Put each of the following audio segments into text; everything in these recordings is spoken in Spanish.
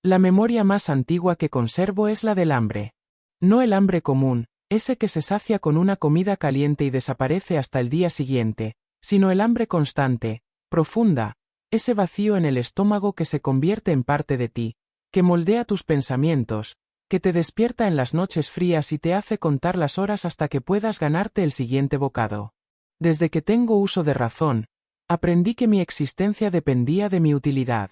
La memoria más antigua que conservo es la del hambre. No el hambre común, ese que se sacia con una comida caliente y desaparece hasta el día siguiente, sino el hambre constante, profunda, ese vacío en el estómago que se convierte en parte de ti, que moldea tus pensamientos, que te despierta en las noches frías y te hace contar las horas hasta que puedas ganarte el siguiente bocado. Desde que tengo uso de razón, aprendí que mi existencia dependía de mi utilidad.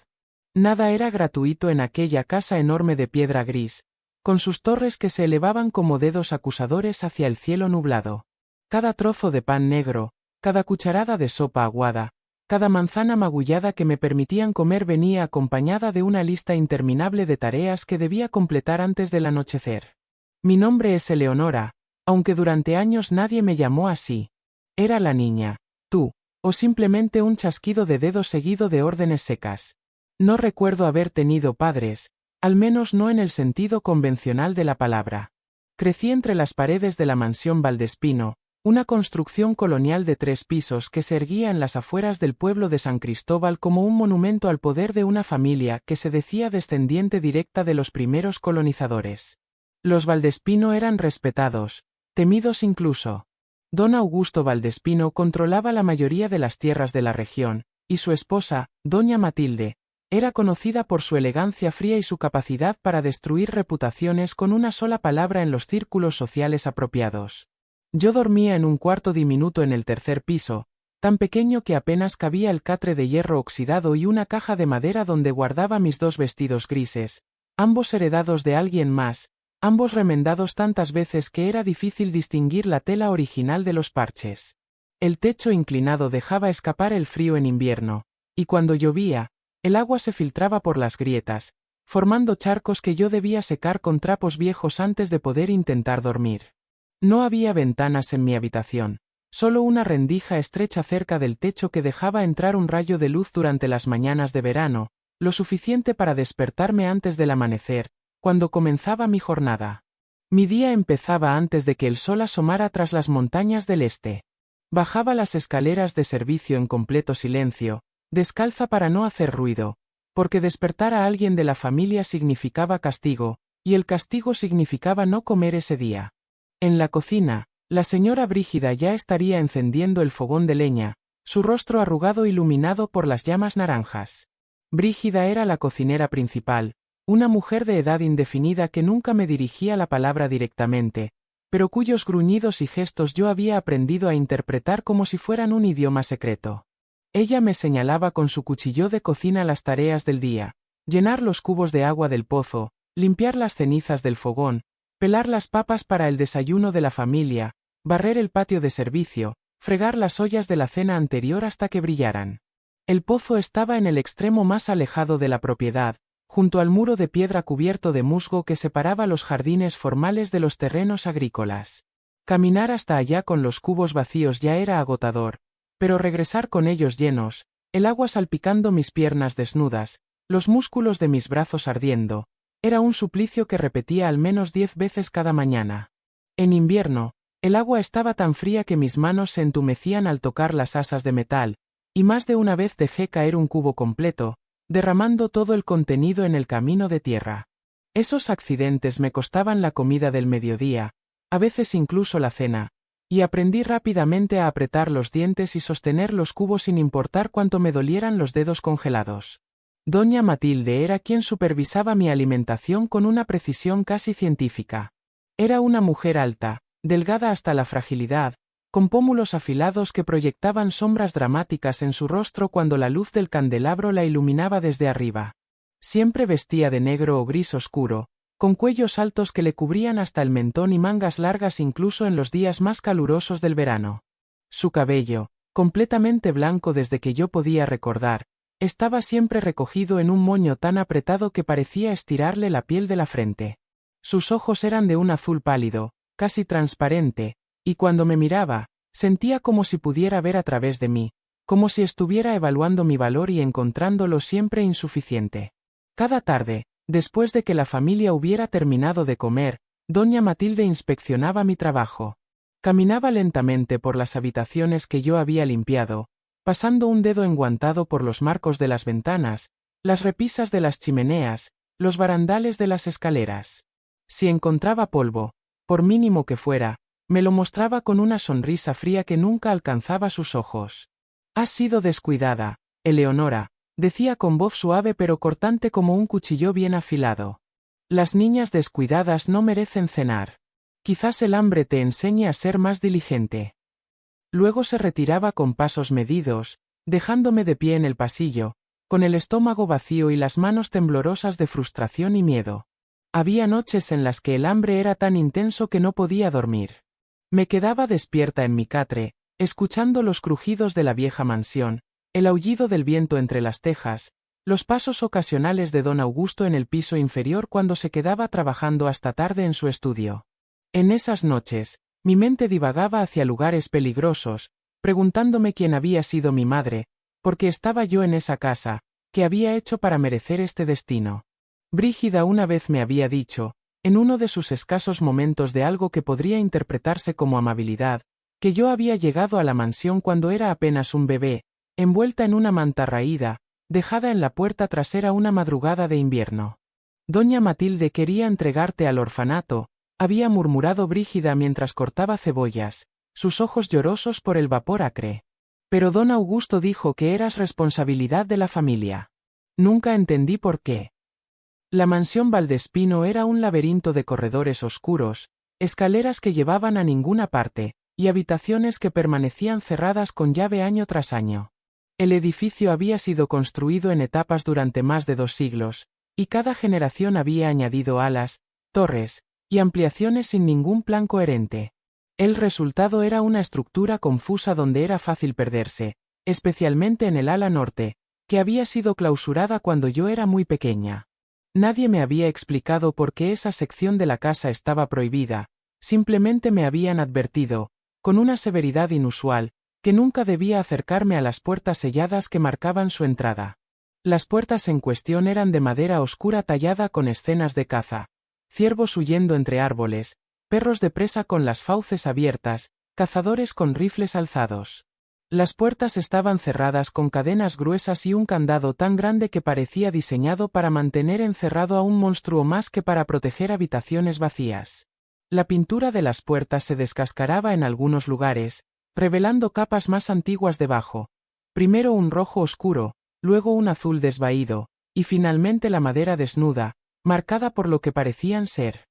Nada era gratuito en aquella casa enorme de piedra gris, con sus torres que se elevaban como dedos acusadores hacia el cielo nublado. Cada trozo de pan negro, cada cucharada de sopa aguada, cada manzana magullada que me permitían comer venía acompañada de una lista interminable de tareas que debía completar antes del anochecer. Mi nombre es Eleonora, aunque durante años nadie me llamó así. Era la niña, tú, o simplemente un chasquido de dedos seguido de órdenes secas. No recuerdo haber tenido padres, al menos no en el sentido convencional de la palabra. Crecí entre las paredes de la mansión Valdespino, una construcción colonial de 3 pisos que se erguía en las afueras del pueblo de San Cristóbal como un monumento al poder de una familia que se decía descendiente directa de los primeros colonizadores. Los Valdespino eran respetados, temidos incluso. Don Augusto Valdespino controlaba la mayoría de las tierras de la región, y su esposa, doña Matilde, era conocida por su elegancia fría y su capacidad para destruir reputaciones con una sola palabra en los círculos sociales apropiados. Yo dormía en un cuarto diminuto en el 3er piso, tan pequeño que apenas cabía el catre de hierro oxidado y una caja de madera donde guardaba mis 2 vestidos grises, ambos heredados de alguien más, ambos remendados tantas veces que era difícil distinguir la tela original de los parches. El techo inclinado dejaba escapar el frío en invierno, y cuando llovía, el agua se filtraba por las grietas, formando charcos que yo debía secar con trapos viejos antes de poder intentar dormir. No había ventanas en mi habitación, solo una rendija estrecha cerca del techo que dejaba entrar un rayo de luz durante las mañanas de verano, lo suficiente para despertarme antes del amanecer, cuando comenzaba mi jornada. Mi día empezaba antes de que el sol asomara tras las montañas del este. Bajaba las escaleras de servicio en completo silencio, descalza para no hacer ruido, porque despertar a alguien de la familia significaba castigo, y el castigo significaba no comer ese día. En la cocina, la señora Brígida ya estaría encendiendo el fogón de leña, su rostro arrugado iluminado por las llamas naranjas. Brígida era la cocinera principal, una mujer de edad indefinida que nunca me dirigía la palabra directamente, pero cuyos gruñidos y gestos yo había aprendido a interpretar como si fueran un idioma secreto. Ella me señalaba con su cuchillo de cocina las tareas del día: llenar los cubos de agua del pozo, limpiar las cenizas del fogón, pelar las papas para el desayuno de la familia, barrer el patio de servicio, fregar las ollas de la cena anterior hasta que brillaran. El pozo estaba en el extremo más alejado de la propiedad, junto al muro de piedra cubierto de musgo que separaba los jardines formales de los terrenos agrícolas. Caminar hasta allá con los cubos vacíos ya era agotador, pero regresar con ellos llenos, el agua salpicando mis piernas desnudas, los músculos de mis brazos ardiendo, era un suplicio que repetía al menos 10 veces cada mañana. En invierno, el agua estaba tan fría que mis manos se entumecían al tocar las asas de metal, y más de una vez dejé caer un cubo completo, derramando todo el contenido en el camino de tierra. Esos accidentes me costaban la comida del mediodía, a veces incluso la cena, y aprendí rápidamente a apretar los dientes y sostener los cubos sin importar cuánto me dolieran los dedos congelados. Doña Matilde era quien supervisaba mi alimentación con una precisión casi científica. Era una mujer alta, delgada hasta la fragilidad, con pómulos afilados que proyectaban sombras dramáticas en su rostro cuando la luz del candelabro la iluminaba desde arriba. Siempre vestía de negro o gris oscuro, con cuellos altos que le cubrían hasta el mentón y mangas largas incluso en los días más calurosos del verano. Su cabello, completamente blanco desde que yo podía recordar, estaba siempre recogido en un moño tan apretado que parecía estirarle la piel de la frente. Sus ojos eran de un azul pálido, casi transparente, y cuando me miraba, sentía como si pudiera ver a través de mí, como si estuviera evaluando mi valor y encontrándolo siempre insuficiente. Cada tarde, después de que la familia hubiera terminado de comer, doña Matilde inspeccionaba mi trabajo. Caminaba lentamente por las habitaciones que yo había limpiado, pasando un dedo enguantado por los marcos de las ventanas, las repisas de las chimeneas, los barandales de las escaleras. Si encontraba polvo, por mínimo que fuera, me lo mostraba con una sonrisa fría que nunca alcanzaba sus ojos. «Has sido descuidada, Eleonora», decía con voz suave pero cortante como un cuchillo bien afilado. «Las niñas descuidadas no merecen cenar. Quizás el hambre te enseñe a ser más diligente». Luego se retiraba con pasos medidos, dejándome de pie en el pasillo, con el estómago vacío y las manos temblorosas de frustración y miedo. Había noches en las que el hambre era tan intenso que no podía dormir. Me quedaba despierta en mi catre, escuchando los crujidos de la vieja mansión, el aullido del viento entre las tejas, los pasos ocasionales de don Augusto en el piso inferior cuando se quedaba trabajando hasta tarde en su estudio. En esas noches, mi mente divagaba hacia lugares peligrosos, preguntándome quién había sido mi madre, por qué estaba yo en esa casa, qué había hecho para merecer este destino. Brígida una vez me había dicho, en uno de sus escasos momentos de algo que podría interpretarse como amabilidad, que yo había llegado a la mansión cuando era apenas un bebé, envuelta en una manta raída, dejada en la puerta trasera una madrugada de invierno. «Doña Matilde quería entregarte al orfanato», había murmurado Brígida mientras cortaba cebollas, sus ojos llorosos por el vapor acre. «Pero don Augusto dijo que eras responsabilidad de la familia». Nunca entendí por qué. La mansión Valdespino era un laberinto de corredores oscuros, escaleras que llevaban a ninguna parte, y habitaciones que permanecían cerradas con llave año tras año. El edificio había sido construido en etapas durante más de 2 siglos, y cada generación había añadido alas, torres, y ampliaciones sin ningún plan coherente. El resultado era una estructura confusa donde era fácil perderse, especialmente en el ala norte, que había sido clausurada cuando yo era muy pequeña. Nadie me había explicado por qué esa sección de la casa estaba prohibida, simplemente me habían advertido, con una severidad inusual, que nunca debía acercarme a las puertas selladas que marcaban su entrada. Las puertas en cuestión eran de madera oscura tallada con escenas de caza, ciervos huyendo entre árboles, perros de presa con las fauces abiertas, cazadores con rifles alzados. Las puertas estaban cerradas con cadenas gruesas y un candado tan grande que parecía diseñado para mantener encerrado a un monstruo más que para proteger habitaciones vacías. La pintura de las puertas se descascaraba en algunos lugares, revelando capas más antiguas debajo, primero un rojo oscuro, luego un azul desvaído, y finalmente la madera desnuda, marcada por lo que parecían ser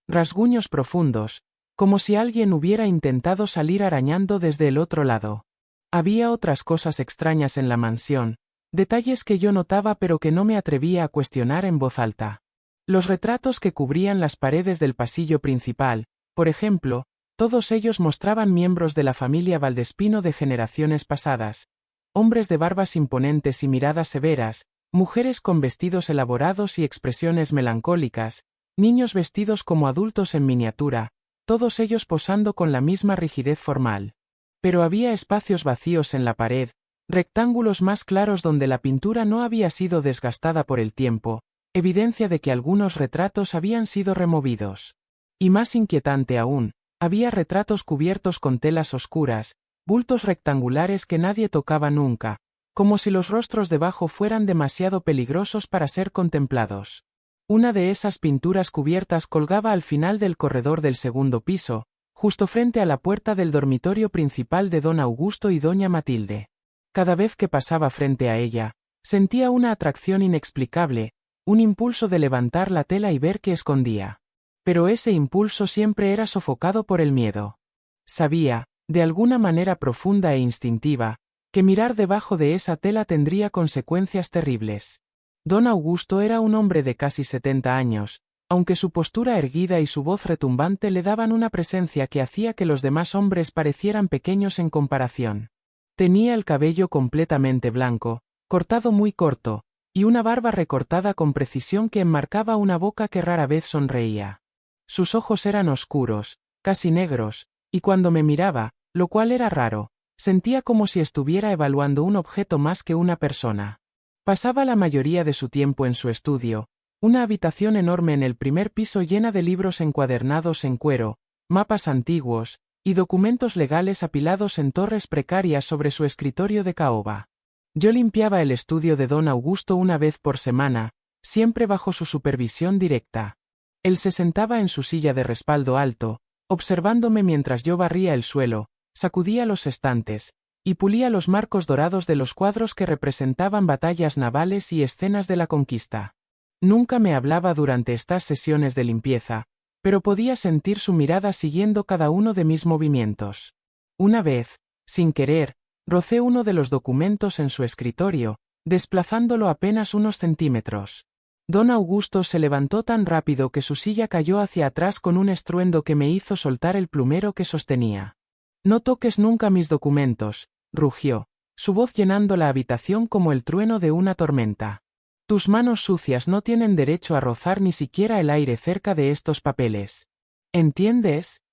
rasguños profundos, como si alguien hubiera intentado salir arañando desde el otro lado. Había otras cosas extrañas en la mansión, detalles que yo notaba pero que no me atrevía a cuestionar en voz alta. Los retratos que cubrían las paredes del pasillo principal, por ejemplo, todos ellos mostraban miembros de la familia Valdespino de generaciones pasadas, hombres de barbas imponentes y miradas severas, mujeres con vestidos elaborados y expresiones melancólicas, niños vestidos como adultos en miniatura, todos ellos posando con la misma rigidez formal. Pero había espacios vacíos en la pared, rectángulos más claros donde la pintura no había sido desgastada por el tiempo, evidencia de que algunos retratos habían sido removidos. Y más inquietante aún, había retratos cubiertos con telas oscuras, bultos rectangulares que nadie tocaba nunca, como si los rostros debajo fueran demasiado peligrosos para ser contemplados. Una de esas pinturas cubiertas colgaba al final del corredor del segundo piso, justo frente a la puerta del dormitorio principal de don Augusto y doña Matilde. Cada vez que pasaba frente a ella, sentía una atracción inexplicable, un impulso de levantar la tela y ver qué escondía. Pero ese impulso siempre era sofocado por el miedo. Sabía, de alguna manera profunda e instintiva, que mirar debajo de esa tela tendría consecuencias terribles. Don Augusto era un hombre de casi 70 años, aunque su postura erguida y su voz retumbante le daban una presencia que hacía que los demás hombres parecieran pequeños en comparación. Tenía el cabello completamente blanco, cortado muy corto, y una barba recortada con precisión que enmarcaba una boca que rara vez sonreía. Sus ojos eran oscuros, casi negros, y cuando me miraba, lo cual era raro, sentía como si estuviera evaluando un objeto más que una persona. Pasaba la mayoría de su tiempo en su estudio, una habitación enorme en el primer piso llena de libros encuadernados en cuero, mapas antiguos, y documentos legales apilados en torres precarias sobre su escritorio de caoba. Yo limpiaba el estudio de don Augusto una vez por semana, siempre bajo su supervisión directa. Él se sentaba en su silla de respaldo alto, observándome mientras yo barría el suelo, sacudía los estantes, y pulía los marcos dorados de los cuadros que representaban batallas navales y escenas de la conquista. Nunca me hablaba durante estas sesiones de limpieza, pero podía sentir su mirada siguiendo cada uno de mis movimientos. Una vez, sin querer, rocé uno de los documentos en su escritorio, desplazándolo apenas unos centímetros. Don Augusto se levantó tan rápido que su silla cayó hacia atrás con un estruendo que me hizo soltar el plumero que sostenía. «No toques nunca mis documentos», rugió, su voz llenando la habitación como el trueno de una tormenta. «Tus manos sucias no tienen derecho a rozar ni siquiera el aire cerca de estos papeles. ¿Entiendes?».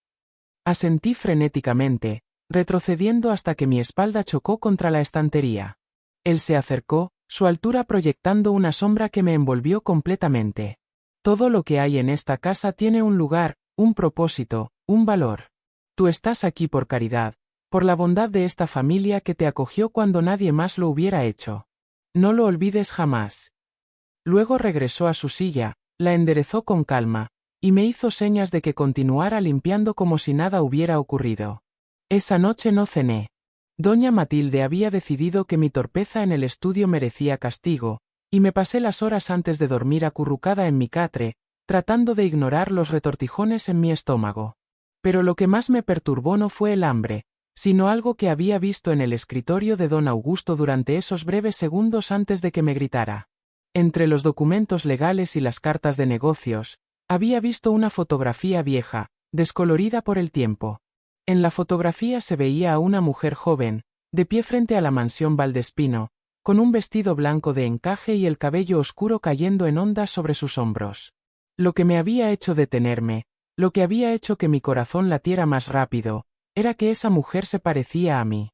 Asentí frenéticamente, retrocediendo hasta que mi espalda chocó contra la estantería. Él se acercó, su altura proyectando una sombra que me envolvió completamente. «Todo lo que hay en esta casa tiene un lugar, un propósito, un valor. Tú estás aquí por caridad, por la bondad de esta familia que te acogió cuando nadie más lo hubiera hecho. No lo olvides jamás». Luego regresó a su silla, la enderezó con calma, y me hizo señas de que continuara limpiando como si nada hubiera ocurrido. Esa noche no cené. Doña Matilde había decidido que mi torpeza en el estudio merecía castigo, y me pasé las horas antes de dormir acurrucada en mi catre, tratando de ignorar los retortijones en mi estómago. Pero lo que más me perturbó no fue el hambre, sino algo que había visto en el escritorio de don Augusto durante esos breves segundos antes de que me gritara. Entre los documentos legales y las cartas de negocios, había visto una fotografía vieja, descolorida por el tiempo. En la fotografía se veía a una mujer joven, de pie frente a la mansión Valdespino, con un vestido blanco de encaje y el cabello oscuro cayendo en ondas sobre sus hombros. Lo que me había hecho detenerme, lo que había hecho que mi corazón latiera más rápido, era que esa mujer se parecía a mí.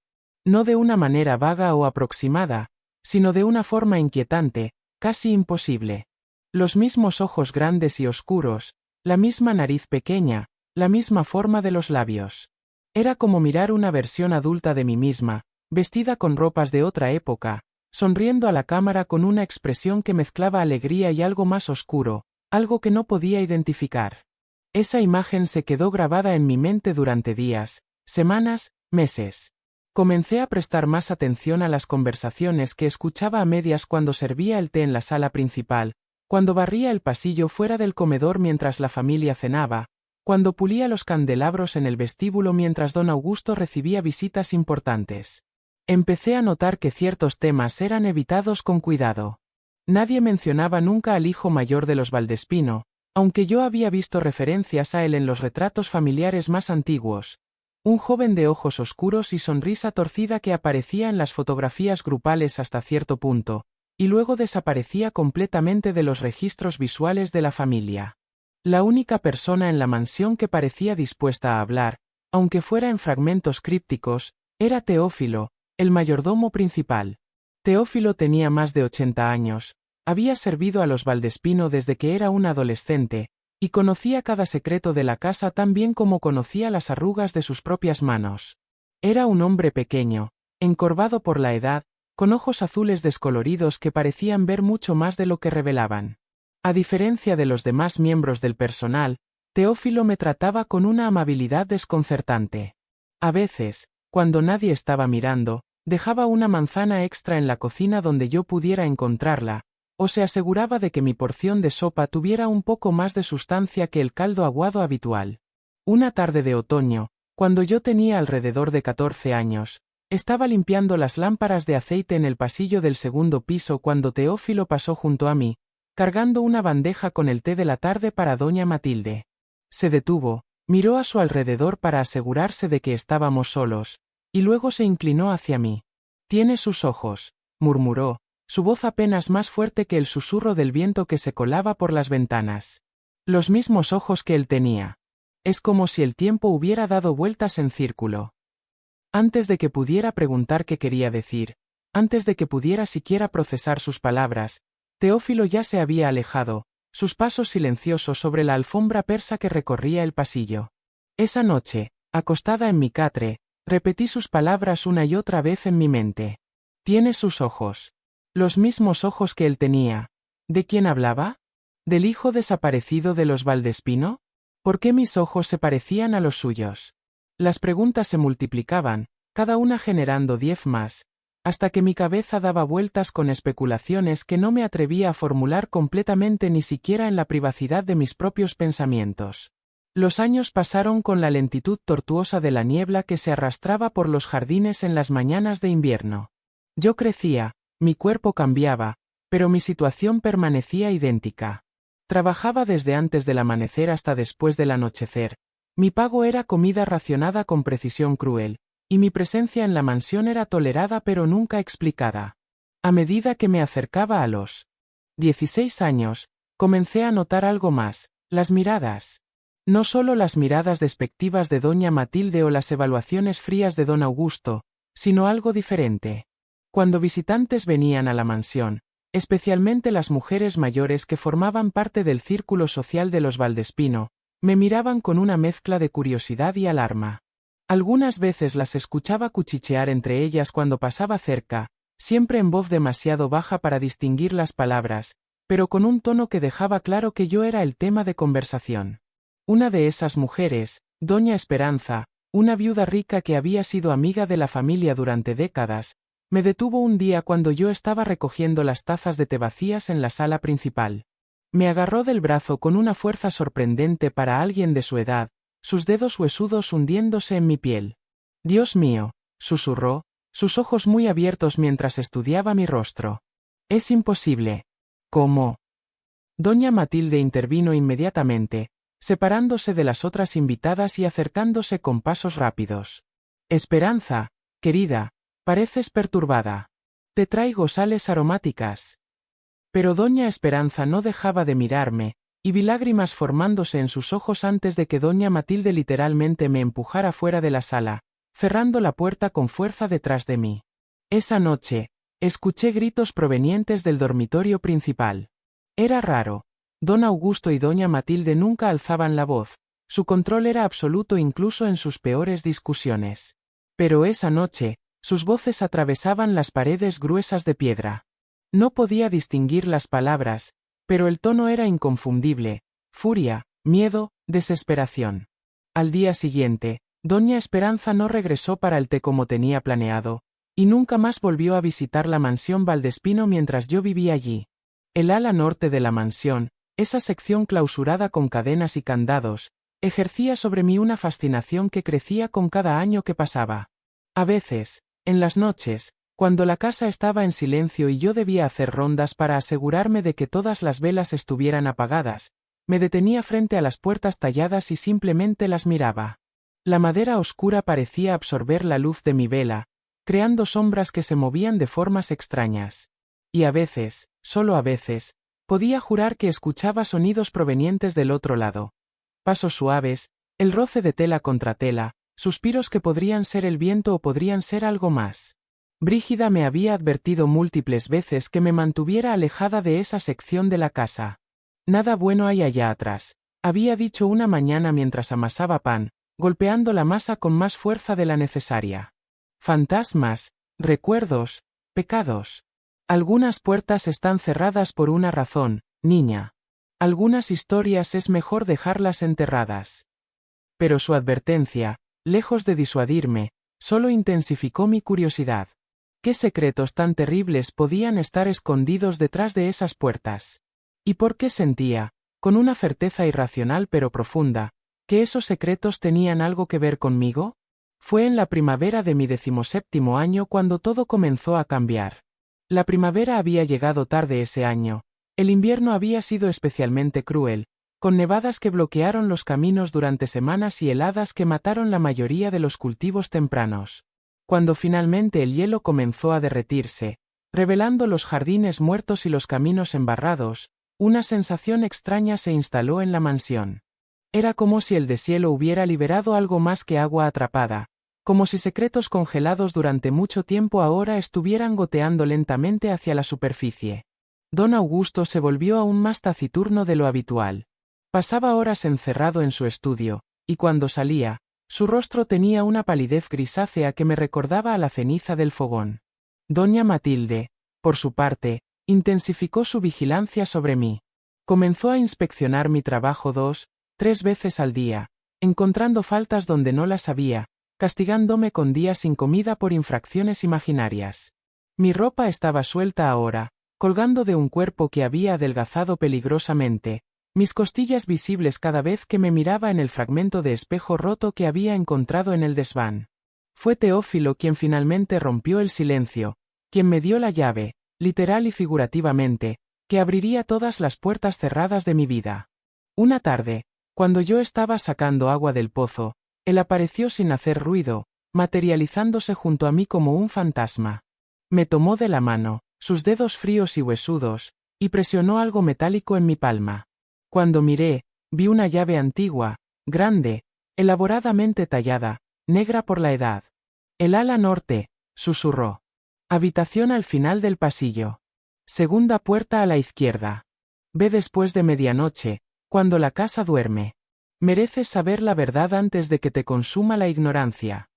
No de una manera vaga o aproximada, sino de una forma inquietante, casi imposible. Los mismos ojos grandes y oscuros, la misma nariz pequeña, la misma forma de los labios. Era como mirar una versión adulta de mí misma, vestida con ropas de otra época, sonriendo a la cámara con una expresión que mezclaba alegría y algo más oscuro, algo que no podía identificar. Esa imagen se quedó grabada en mi mente durante días, semanas, meses. Comencé a prestar más atención a las conversaciones que escuchaba a medias cuando servía el té en la sala principal, cuando barría el pasillo fuera del comedor mientras la familia cenaba, cuando pulía los candelabros en el vestíbulo mientras don Augusto recibía visitas importantes. Empecé a notar que ciertos temas eran evitados con cuidado. Nadie mencionaba nunca al hijo mayor de los Valdespino, aunque yo había visto referencias a él en los retratos familiares más antiguos. Un joven de ojos oscuros y sonrisa torcida que aparecía en las fotografías grupales hasta cierto punto, y luego desaparecía completamente de los registros visuales de la familia. La única persona en la mansión que parecía dispuesta a hablar, aunque fuera en fragmentos crípticos, era Teófilo, el mayordomo principal. Teófilo tenía más de 80 años, había servido a los Valdespino desde que era un adolescente, y conocía cada secreto de la casa tan bien como conocía las arrugas de sus propias manos. Era un hombre pequeño, encorvado por la edad, con ojos azules descoloridos que parecían ver mucho más de lo que revelaban. A diferencia de los demás miembros del personal, Teófilo me trataba con una amabilidad desconcertante. A veces, cuando nadie estaba mirando, dejaba una manzana extra en la cocina donde yo pudiera encontrarla, o se aseguraba de que mi porción de sopa tuviera un poco más de sustancia que el caldo aguado habitual. Una tarde de otoño, cuando yo tenía alrededor de 14 años, estaba limpiando las lámparas de aceite en el pasillo del segundo piso cuando Teófilo pasó junto a mí, cargando una bandeja con el té de la tarde para doña Matilde. Se detuvo, miró a su alrededor para asegurarse de que estábamos solos, y luego se inclinó hacia mí. «Tiene sus ojos», murmuró, su voz apenas más fuerte que el susurro del viento que se colaba por las ventanas. «Los mismos ojos que él tenía. Es como si el tiempo hubiera dado vueltas en círculo». Antes de que pudiera preguntar qué quería decir, antes de que pudiera siquiera procesar sus palabras, Teófilo ya se había alejado, sus pasos silenciosos sobre la alfombra persa que recorría el pasillo. Esa noche, acostada en mi catre, repetí sus palabras una y otra vez en mi mente. «Tiene sus ojos. Los mismos ojos que él tenía». ¿De quién hablaba? ¿Del hijo desaparecido de los Valdespino? ¿Por qué mis ojos se parecían a los suyos? Las preguntas se multiplicaban, cada una generando 10 más, hasta que mi cabeza daba vueltas con especulaciones que no me atrevía a formular completamente ni siquiera en la privacidad de mis propios pensamientos. Los años pasaron con la lentitud tortuosa de la niebla que se arrastraba por los jardines en las mañanas de invierno. Yo crecía, mi cuerpo cambiaba, pero mi situación permanecía idéntica. Trabajaba desde antes del amanecer hasta después del anochecer. Mi pago era comida racionada con precisión cruel, y mi presencia en la mansión era tolerada pero nunca explicada. A medida que me acercaba a los 16 años, comencé a notar algo más, las miradas. No solo las miradas despectivas de doña Matilde o las evaluaciones frías de don Augusto, sino algo diferente. Cuando visitantes venían a la mansión, especialmente las mujeres mayores que formaban parte del círculo social de los Valdespino, me miraban con una mezcla de curiosidad y alarma. Algunas veces las escuchaba cuchichear entre ellas cuando pasaba cerca, siempre en voz demasiado baja para distinguir las palabras, pero con un tono que dejaba claro que yo era el tema de conversación. Una de esas mujeres, doña Esperanza, una viuda rica que había sido amiga de la familia durante décadas, me detuvo un día cuando yo estaba recogiendo las tazas de té vacías en la sala principal. Me agarró del brazo con una fuerza sorprendente para alguien de su edad, sus dedos huesudos hundiéndose en mi piel. «Dios mío», susurró, sus ojos muy abiertos mientras estudiaba mi rostro. «Es imposible». «¿Cómo?». Doña Matilde intervino inmediatamente, separándose de las otras invitadas y acercándose con pasos rápidos. «Esperanza, querida, pareces perturbada. Te traigo sales aromáticas». Pero doña Esperanza no dejaba de mirarme, y vi lágrimas formándose en sus ojos antes de que doña Matilde literalmente me empujara fuera de la sala, cerrando la puerta con fuerza detrás de mí. Esa noche, escuché gritos provenientes del dormitorio principal. Era raro. Don Augusto y doña Matilde nunca alzaban la voz, su control era absoluto incluso en sus peores discusiones. Pero esa noche, sus voces atravesaban las paredes gruesas de piedra. No podía distinguir las palabras, pero el tono era inconfundible: furia, miedo, desesperación. Al día siguiente, doña Esperanza no regresó para el té como tenía planeado, y nunca más volvió a visitar la mansión Valdespino mientras yo vivía allí. El ala norte de la mansión, esa sección clausurada con cadenas y candados, ejercía sobre mí una fascinación que crecía con cada año que pasaba. A veces, en las noches, cuando la casa estaba en silencio y yo debía hacer rondas para asegurarme de que todas las velas estuvieran apagadas, me detenía frente a las puertas talladas y simplemente las miraba. La madera oscura parecía absorber la luz de mi vela, creando sombras que se movían de formas extrañas. Y a veces, solo a veces, podía jurar que escuchaba sonidos provenientes del otro lado. Pasos suaves, el roce de tela contra tela, suspiros que podrían ser el viento o podrían ser algo más. Brígida me había advertido múltiples veces que me mantuviera alejada de esa sección de la casa. «Nada bueno hay allá atrás», había dicho una mañana mientras amasaba pan, golpeando la masa con más fuerza de la necesaria. «Fantasmas, recuerdos, pecados. Algunas puertas están cerradas por una razón, niña. Algunas historias es mejor dejarlas enterradas». Pero su advertencia, lejos de disuadirme, solo intensificó mi curiosidad. ¿Qué secretos tan terribles podían estar escondidos detrás de esas puertas? ¿Y por qué sentía, con una certeza irracional pero profunda, que esos secretos tenían algo que ver conmigo? Fue en la primavera de mi 17º año cuando todo comenzó a cambiar. La primavera había llegado tarde ese año, el invierno había sido especialmente cruel, con nevadas que bloquearon los caminos durante semanas y heladas que mataron la mayoría de los cultivos tempranos. Cuando finalmente el hielo comenzó a derretirse, revelando los jardines muertos y los caminos embarrados, una sensación extraña se instaló en la mansión. Era como si el deshielo hubiera liberado algo más que agua atrapada, como si secretos congelados durante mucho tiempo ahora estuvieran goteando lentamente hacia la superficie. Don Augusto se volvió aún más taciturno de lo habitual. Pasaba horas encerrado en su estudio, y cuando salía, su rostro tenía una palidez grisácea que me recordaba a la ceniza del fogón. Doña Matilde, por su parte, Intensificó su vigilancia sobre mí. Comenzó a inspeccionar mi trabajo 2, 3 veces al día, encontrando faltas donde no las había, castigándome con días sin comida por infracciones imaginarias. Mi ropa estaba suelta ahora, colgando de un cuerpo que había adelgazado peligrosamente, mis costillas visibles cada vez que me miraba en el fragmento de espejo roto que había encontrado en el desván. Fue Teófilo quien finalmente rompió el silencio, quien me dio la llave, literal y figurativamente, que abriría todas las puertas cerradas de mi vida. Una tarde, cuando yo estaba sacando agua del pozo, él apareció sin hacer ruido, materializándose junto a mí como un fantasma. Me tomó de la mano, sus dedos fríos y huesudos, y presionó algo metálico en mi palma. Cuando miré, vi una llave antigua, grande, elaboradamente tallada, negra por la edad. El ala norte, susurró. Habitación al final del pasillo. Segunda puerta a la izquierda. Ve después de medianoche, cuando la casa duerme. Mereces saber la verdad antes de que te consuma la ignorancia.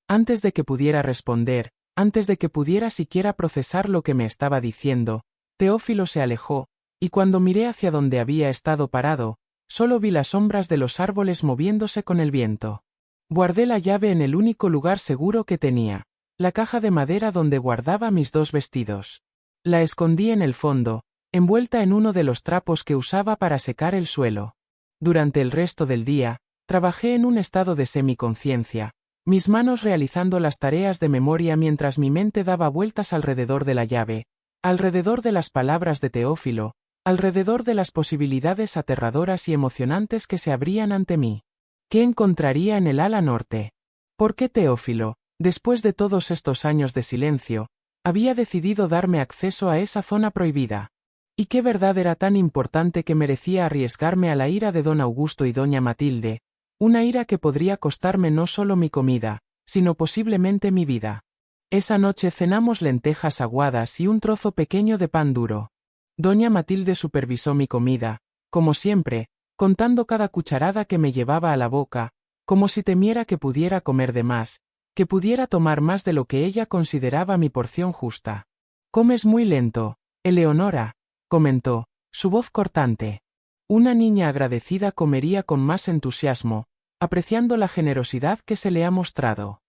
Antes de que pudiera responder, antes de que pudiera siquiera procesar lo que me estaba diciendo, Teófilo se alejó, y cuando miré hacia donde había estado parado, solo vi las sombras de los árboles moviéndose con el viento. Guardé la llave en el único lugar seguro que tenía, la caja de madera donde guardaba mis 2 vestidos. La escondí en el fondo, envuelta en uno de los trapos que usaba para secar el suelo. Durante el resto del día, trabajé en un estado de semiconciencia, mis manos realizando las tareas de memoria mientras mi mente daba vueltas alrededor de la llave, alrededor de las palabras de Teófilo, alrededor de las posibilidades aterradoras y emocionantes que se abrían ante mí. ¿Qué encontraría en el ala norte? ¿Por qué Teófilo, después de todos estos años de silencio, había decidido darme acceso a esa zona prohibida? ¿Y qué verdad era tan importante que merecía arriesgarme a la ira de don Augusto y doña Matilde, una ira que podría costarme no solo mi comida, sino posiblemente mi vida? Esa noche cenamos lentejas aguadas y un trozo pequeño de pan duro. Doña Matilde supervisó mi comida, como siempre, contando cada cucharada que me llevaba a la boca, como si temiera que pudiera comer de más, que pudiera tomar más de lo que ella consideraba mi porción justa. «Comes muy lento, Eleonora», comentó, su voz cortante. Una niña agradecida comería con más entusiasmo, apreciando la generosidad que se le ha mostrado.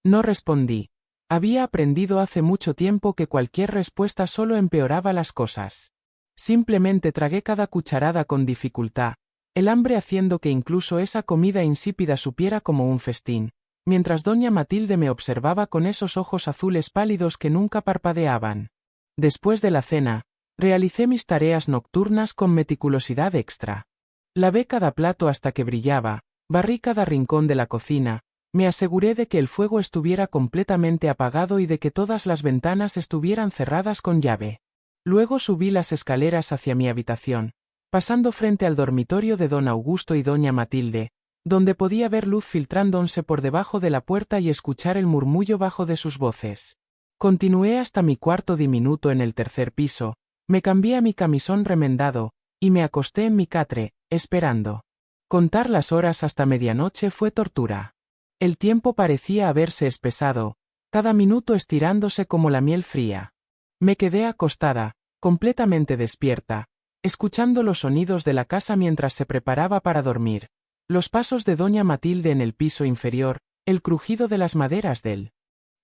No respondí. Había aprendido hace mucho tiempo que cualquier respuesta solo empeoraba las cosas. Simplemente tragué cada cucharada con dificultad, el hambre haciendo que incluso esa comida insípida supiera como un festín, mientras doña Matilde me observaba con esos ojos azules pálidos que nunca parpadeaban. Después de la cena, realicé mis tareas nocturnas con meticulosidad extra. Lavé cada plato hasta que brillaba, barrí cada rincón de la cocina, me aseguré de que el fuego estuviera completamente apagado y de que todas las ventanas estuvieran cerradas con llave. Luego subí las escaleras hacia mi habitación, pasando frente al dormitorio de don Augusto y doña Matilde, donde podía ver luz filtrándose por debajo de la puerta y escuchar el murmullo bajo de sus voces. Continué hasta mi cuarto diminuto en el 3er piso, me cambié a mi camisón remendado, y me acosté en mi catre, esperando. Contar las horas hasta medianoche fue tortura. El tiempo parecía haberse espesado, cada minuto estirándose como la miel fría. Me quedé acostada, completamente despierta, escuchando los sonidos de la casa mientras se preparaba para dormir, los pasos de doña Matilde en el piso inferior, el crujido de las maderas del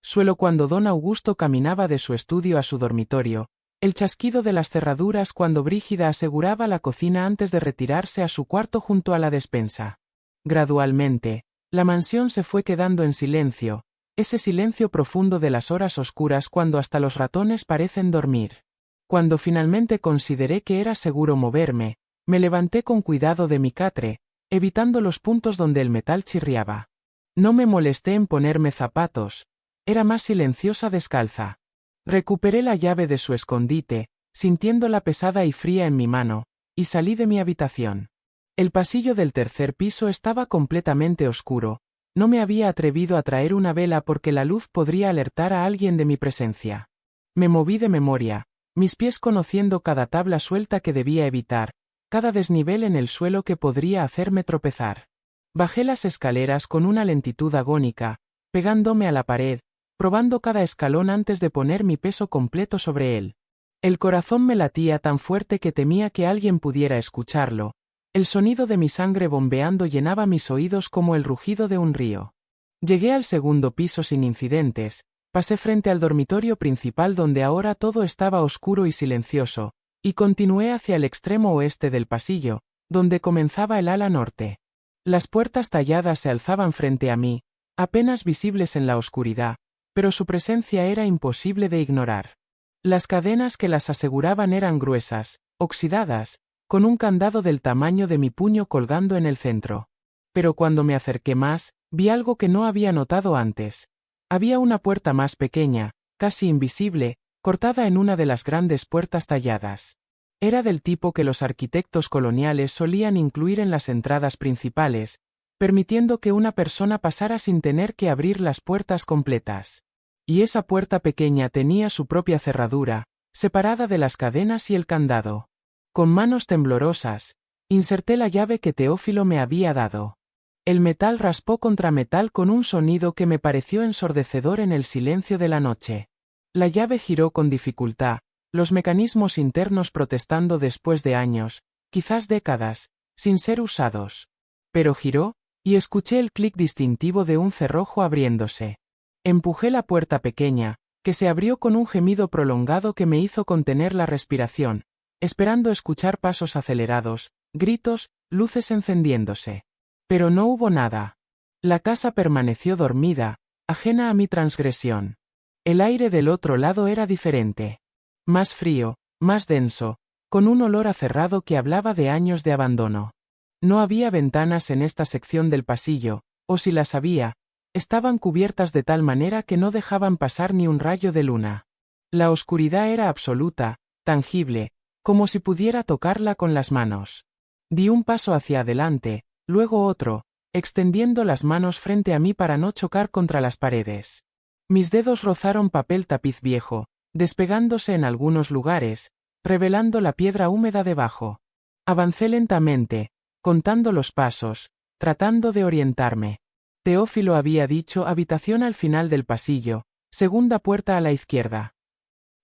suelo cuando don Augusto caminaba de su estudio a su dormitorio, el chasquido de las cerraduras cuando Brígida aseguraba la cocina antes de retirarse a su cuarto junto a la despensa. Gradualmente, la mansión se fue quedando en silencio, ese silencio profundo de las horas oscuras cuando hasta los ratones parecen dormir. Cuando finalmente consideré que era seguro moverme, me levanté con cuidado de mi catre, evitando los puntos donde el metal chirriaba. No me molesté en ponerme zapatos, era más silenciosa descalza. Recuperé la llave de su escondite, sintiéndola pesada y fría en mi mano, y salí de mi habitación. El pasillo del 3er piso estaba completamente oscuro, no me había atrevido a traer una vela porque la luz podría alertar a alguien de mi presencia. Me moví de memoria, mis pies conociendo cada tabla suelta que debía evitar, cada desnivel en el suelo que podría hacerme tropezar. Bajé las escaleras con una lentitud agónica, pegándome a la pared, probando cada escalón antes de poner mi peso completo sobre él. El corazón me latía tan fuerte que temía que alguien pudiera escucharlo. El sonido de mi sangre bombeando llenaba mis oídos como el rugido de un río. Llegué al segundo piso sin incidentes, pasé frente al dormitorio principal donde ahora todo estaba oscuro y silencioso, y continué hacia el extremo oeste del pasillo, donde comenzaba el ala norte. Las puertas talladas se alzaban frente a mí, apenas visibles en la oscuridad, pero su presencia era imposible de ignorar. Las cadenas que las aseguraban eran gruesas, oxidadas, con un candado del tamaño de mi puño colgando en el centro. Pero cuando me acerqué más, vi algo que no había notado antes. Había una puerta más pequeña, casi invisible, cortada en una de las grandes puertas talladas. Era del tipo que los arquitectos coloniales solían incluir en las entradas principales, permitiendo que una persona pasara sin tener que abrir las puertas completas. Y esa puerta pequeña tenía su propia cerradura, separada de las cadenas y el candado. Con manos temblorosas, inserté la llave que Teófilo me había dado. El metal raspó contra metal con un sonido que me pareció ensordecedor en el silencio de la noche. La llave giró con dificultad, los mecanismos internos protestando después de años, quizás décadas, sin ser usados. Pero giró, y escuché el clic distintivo de un cerrojo abriéndose. Empujé la puerta pequeña, que se abrió con un gemido prolongado que me hizo contener la respiración, esperando escuchar pasos acelerados, gritos, luces encendiéndose. Pero no hubo nada. La casa permaneció dormida, ajena a mi transgresión. El aire del otro lado era diferente. Más frío, más denso, con un olor a cerrado que hablaba de años de abandono. No había ventanas en esta sección del pasillo, o si las había, estaban cubiertas de tal manera que no dejaban pasar ni un rayo de luna. La oscuridad era absoluta, tangible, como si pudiera tocarla con las manos. Di un paso hacia adelante, luego otro, extendiendo las manos frente a mí para no chocar contra las paredes. Mis dedos rozaron papel tapiz viejo, despegándose en algunos lugares, revelando la piedra húmeda debajo. Avancé lentamente, contando los pasos, tratando de orientarme. Teófilo había dicho habitación al final del pasillo, segunda puerta a la izquierda.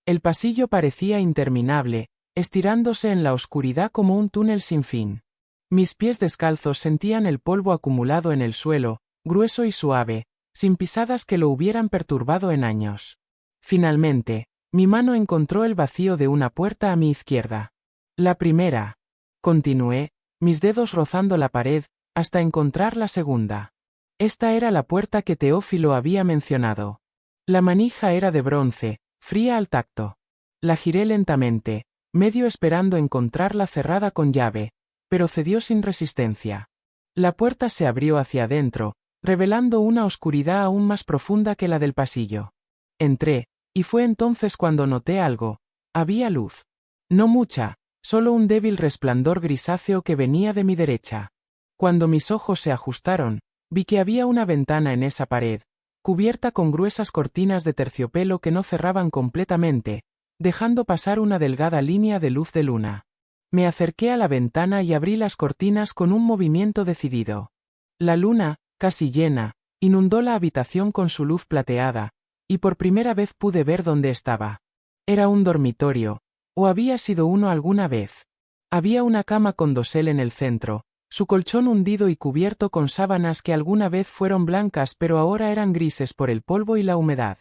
El pasillo parecía interminable, estirándose en la oscuridad como un túnel sin fin. Mis pies descalzos sentían el polvo acumulado en el suelo, grueso y suave, sin pisadas que lo hubieran perturbado en años. Finalmente, mi mano encontró el vacío de una puerta a mi izquierda. La primera. Continué, mis dedos rozando la pared, hasta encontrar la segunda. Esta era la puerta que Teófilo había mencionado. La manija era de bronce, fría al tacto. La giré lentamente, medio esperando encontrarla cerrada con llave, pero cedió sin resistencia. La puerta se abrió hacia adentro, revelando una oscuridad aún más profunda que la del pasillo. Entré, y fue entonces cuando noté algo. Había luz. No mucha, solo un débil resplandor grisáceo que venía de mi derecha. Cuando mis ojos se ajustaron, vi que había una ventana en esa pared, cubierta con gruesas cortinas de terciopelo que no cerraban completamente, dejando pasar una delgada línea de luz de luna. Me acerqué a la ventana y abrí las cortinas con un movimiento decidido. La luna, casi llena, inundó la habitación con su luz plateada, y por primera vez pude ver dónde estaba. Era un dormitorio, o había sido uno alguna vez. Había una cama con dosel en el centro, su colchón hundido y cubierto con sábanas que alguna vez fueron blancas pero ahora eran grises por el polvo y la humedad.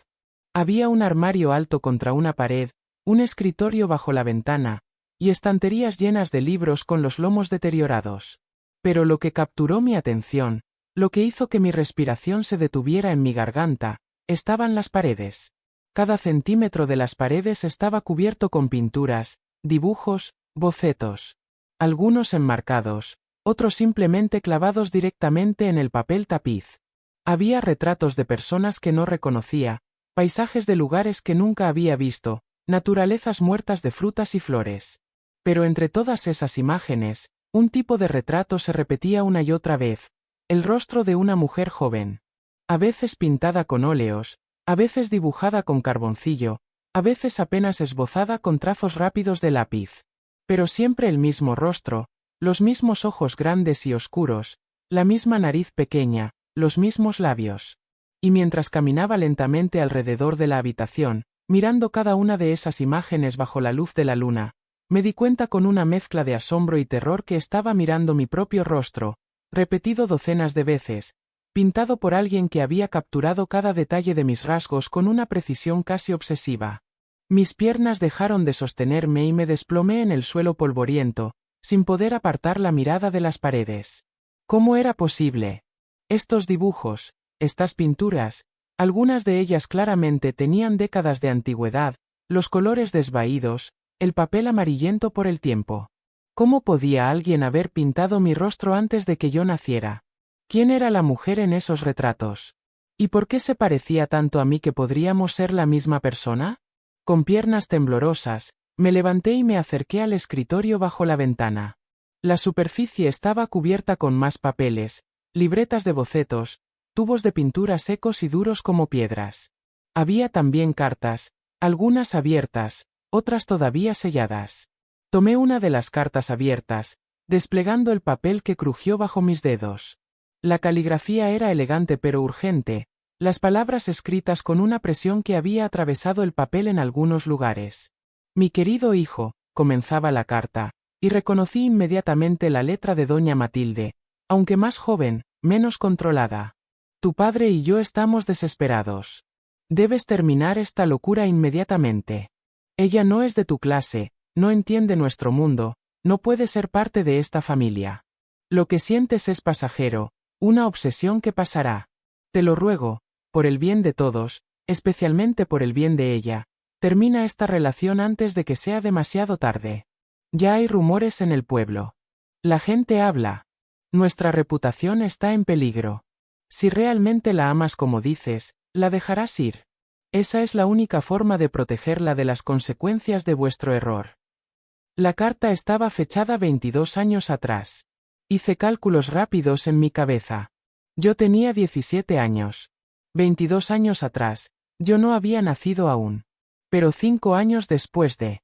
Había un armario alto contra una pared, un escritorio bajo la ventana, y estanterías llenas de libros con los lomos deteriorados. Pero lo que capturó mi atención, lo que hizo que mi respiración se detuviera en mi garganta, estaban las paredes. Cada centímetro de las paredes estaba cubierto con pinturas, dibujos, bocetos. Algunos enmarcados, otros simplemente clavados directamente en el papel tapiz. Había retratos de personas que no reconocía, paisajes de lugares que nunca había visto, naturalezas muertas de frutas y flores. Pero entre todas esas imágenes, un tipo de retrato se repetía una y otra vez, el rostro de una mujer joven. A veces pintada con óleos, a veces dibujada con carboncillo, a veces apenas esbozada con trazos rápidos de lápiz. Pero siempre el mismo rostro, los mismos ojos grandes y oscuros, la misma nariz pequeña, los mismos labios. Y mientras caminaba lentamente alrededor de la habitación, Mirando cada una de esas imágenes bajo la luz de la luna, me di cuenta con una mezcla de asombro y terror que estaba mirando mi propio rostro, repetido docenas de veces, pintado por alguien que había capturado cada detalle de mis rasgos con una precisión casi obsesiva. Mis piernas dejaron de sostenerme y me desplomé en el suelo polvoriento, sin poder apartar la mirada de las paredes. ¿Cómo era posible? Estos dibujos, estas pinturas, algunas de ellas claramente tenían décadas de antigüedad, los colores desvaídos, el papel amarillento por el tiempo. ¿Cómo podía alguien haber pintado mi rostro antes de que yo naciera? ¿Quién era la mujer en esos retratos? ¿Y por qué se parecía tanto a mí que podríamos ser la misma persona? Con piernas temblorosas, me levanté y me acerqué al escritorio bajo la ventana. La superficie estaba cubierta con más papeles, libretas de bocetos, tubos de pintura secos y duros como piedras. Había también cartas, algunas abiertas, otras todavía selladas. Tomé una de las cartas abiertas, desplegando el papel que crujió bajo mis dedos. La caligrafía era elegante pero urgente, las palabras escritas con una presión que había atravesado el papel en algunos lugares. Mi querido hijo, comenzaba la carta, y reconocí inmediatamente la letra de doña Matilde, aunque más joven, menos controlada. Tu padre y yo estamos desesperados. Debes terminar esta locura inmediatamente. Ella no es de tu clase, no entiende nuestro mundo, no puede ser parte de esta familia. Lo que sientes es pasajero, una obsesión que pasará. Te lo ruego, por el bien de todos, especialmente por el bien de ella, termina esta relación antes de que sea demasiado tarde. Ya hay rumores en el pueblo. La gente habla. Nuestra reputación está en peligro. Si realmente la amas como dices, la dejarás ir. Esa es la única forma de protegerla de las consecuencias de vuestro error. La carta estaba fechada 22 años atrás. Hice cálculos rápidos en mi cabeza. Yo tenía 17 años. 22 años atrás, yo no había nacido aún. Pero 5 años después de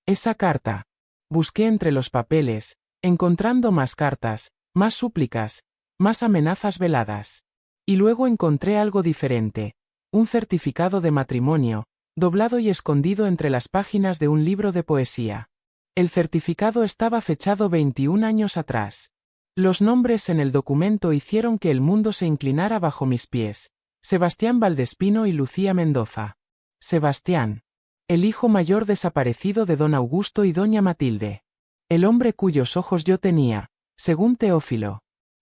esa carta, busqué entre los papeles, encontrando más cartas, más súplicas, más amenazas veladas. Y luego encontré algo diferente, un certificado de matrimonio, doblado y escondido entre las páginas de un libro de poesía. El certificado estaba fechado 21 años atrás. Los nombres en el documento hicieron que el mundo se inclinara bajo mis pies. Sebastián Valdespino y Lucía Mendoza. Sebastián. El hijo mayor desaparecido de don Augusto y doña Matilde. El hombre cuyos ojos yo tenía, según Teófilo.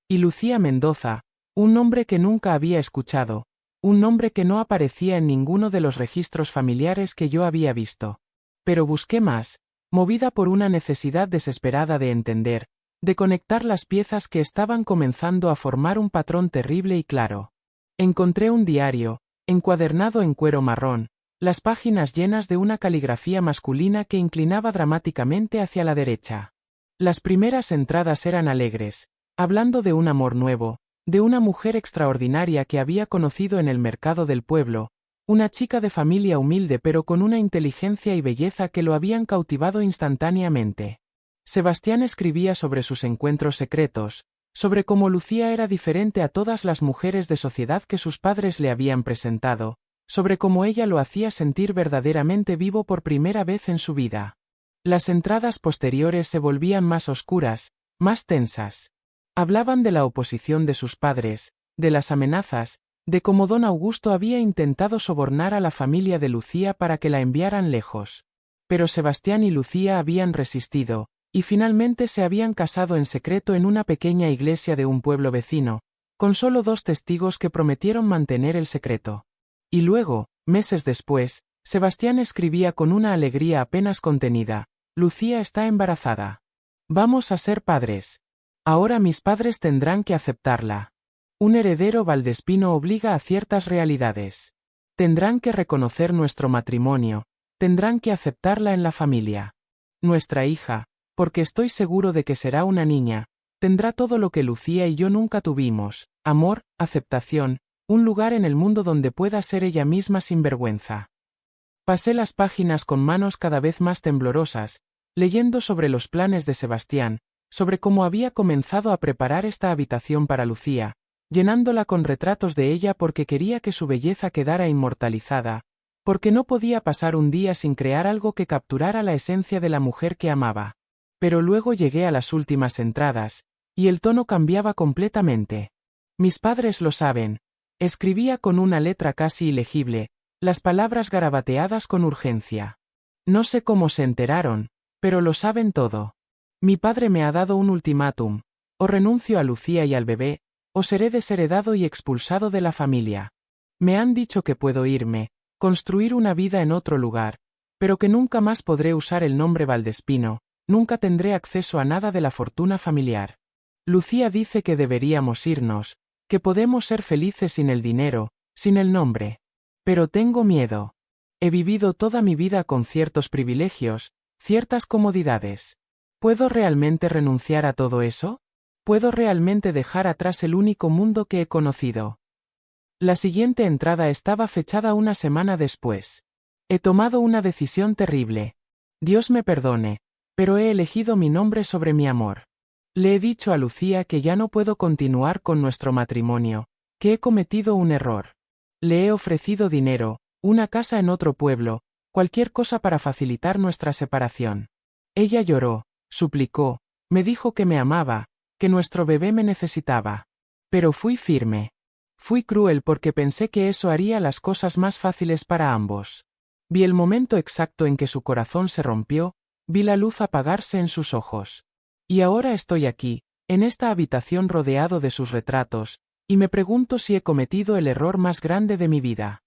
Y Lucía Mendoza, un nombre que nunca había escuchado, un nombre que no aparecía en ninguno de los registros familiares que yo había visto. Pero busqué más, movida por una necesidad desesperada de entender, de conectar las piezas que estaban comenzando a formar un patrón terrible y claro. Encontré un diario, encuadernado en cuero marrón, las páginas llenas de una caligrafía masculina que inclinaba dramáticamente hacia la derecha. Las primeras entradas eran alegres, hablando de un amor nuevo, de una mujer extraordinaria que había conocido en el mercado del pueblo, una chica de familia humilde pero con una inteligencia y belleza que lo habían cautivado instantáneamente. Sebastián escribía sobre sus encuentros secretos, sobre cómo Lucía era diferente a todas las mujeres de sociedad que sus padres le habían presentado, sobre cómo ella lo hacía sentir verdaderamente vivo por primera vez en su vida. Las entradas posteriores se volvían más oscuras, más tensas. Hablaban de la oposición de sus padres, de las amenazas, de cómo don Augusto había intentado sobornar a la familia de Lucía para que la enviaran lejos. Pero Sebastián y Lucía habían resistido, y finalmente se habían casado en secreto en una pequeña iglesia de un pueblo vecino, con solo 2 testigos que prometieron mantener el secreto. Y luego, meses después, Sebastián escribía con una alegría apenas contenida: Lucía está embarazada. Vamos a ser padres. Ahora mis padres tendrán que aceptarla. Un heredero Valdespino obliga a ciertas realidades. Tendrán que reconocer nuestro matrimonio, tendrán que aceptarla en la familia. Nuestra hija, porque estoy seguro de que será una niña, tendrá todo lo que Lucía y yo nunca tuvimos: amor, aceptación, un lugar en el mundo donde pueda ser ella misma sin vergüenza. Pasé las páginas con manos cada vez más temblorosas, leyendo sobre los planes de Sebastián, sobre cómo había comenzado a preparar esta habitación para Lucía, llenándola con retratos de ella porque quería que su belleza quedara inmortalizada, porque no podía pasar un día sin crear algo que capturara la esencia de la mujer que amaba. Pero luego llegué a las últimas entradas, y el tono cambiaba completamente. Mis padres lo saben. Escribía con una letra casi ilegible, las palabras garabateadas con urgencia. No sé cómo se enteraron, pero lo saben todo. Mi padre me ha dado un ultimátum: o renuncio a Lucía y al bebé, o seré desheredado y expulsado de la familia. Me han dicho que puedo irme, construir una vida en otro lugar, pero que nunca más podré usar el nombre Valdespino, nunca tendré acceso a nada de la fortuna familiar. Lucía dice que deberíamos irnos, que podemos ser felices sin el dinero, sin el nombre. Pero tengo miedo. He vivido toda mi vida con ciertos privilegios, ciertas comodidades. ¿Puedo realmente renunciar a todo eso? ¿Puedo realmente dejar atrás el único mundo que he conocido? La siguiente entrada estaba fechada una semana después. He tomado una decisión terrible. Dios me perdone, pero he elegido mi nombre sobre mi amor. Le he dicho a Lucía que ya no puedo continuar con nuestro matrimonio, que he cometido un error. Le he ofrecido dinero, una casa en otro pueblo, cualquier cosa para facilitar nuestra separación. Ella lloró, suplicó, me dijo que me amaba, que nuestro bebé me necesitaba. Pero fui firme. Fui cruel porque pensé que eso haría las cosas más fáciles para ambos. Vi el momento exacto en que su corazón se rompió, vi la luz apagarse en sus ojos. Y ahora estoy aquí, en esta habitación rodeado de sus retratos, y me pregunto si he cometido el error más grande de mi vida.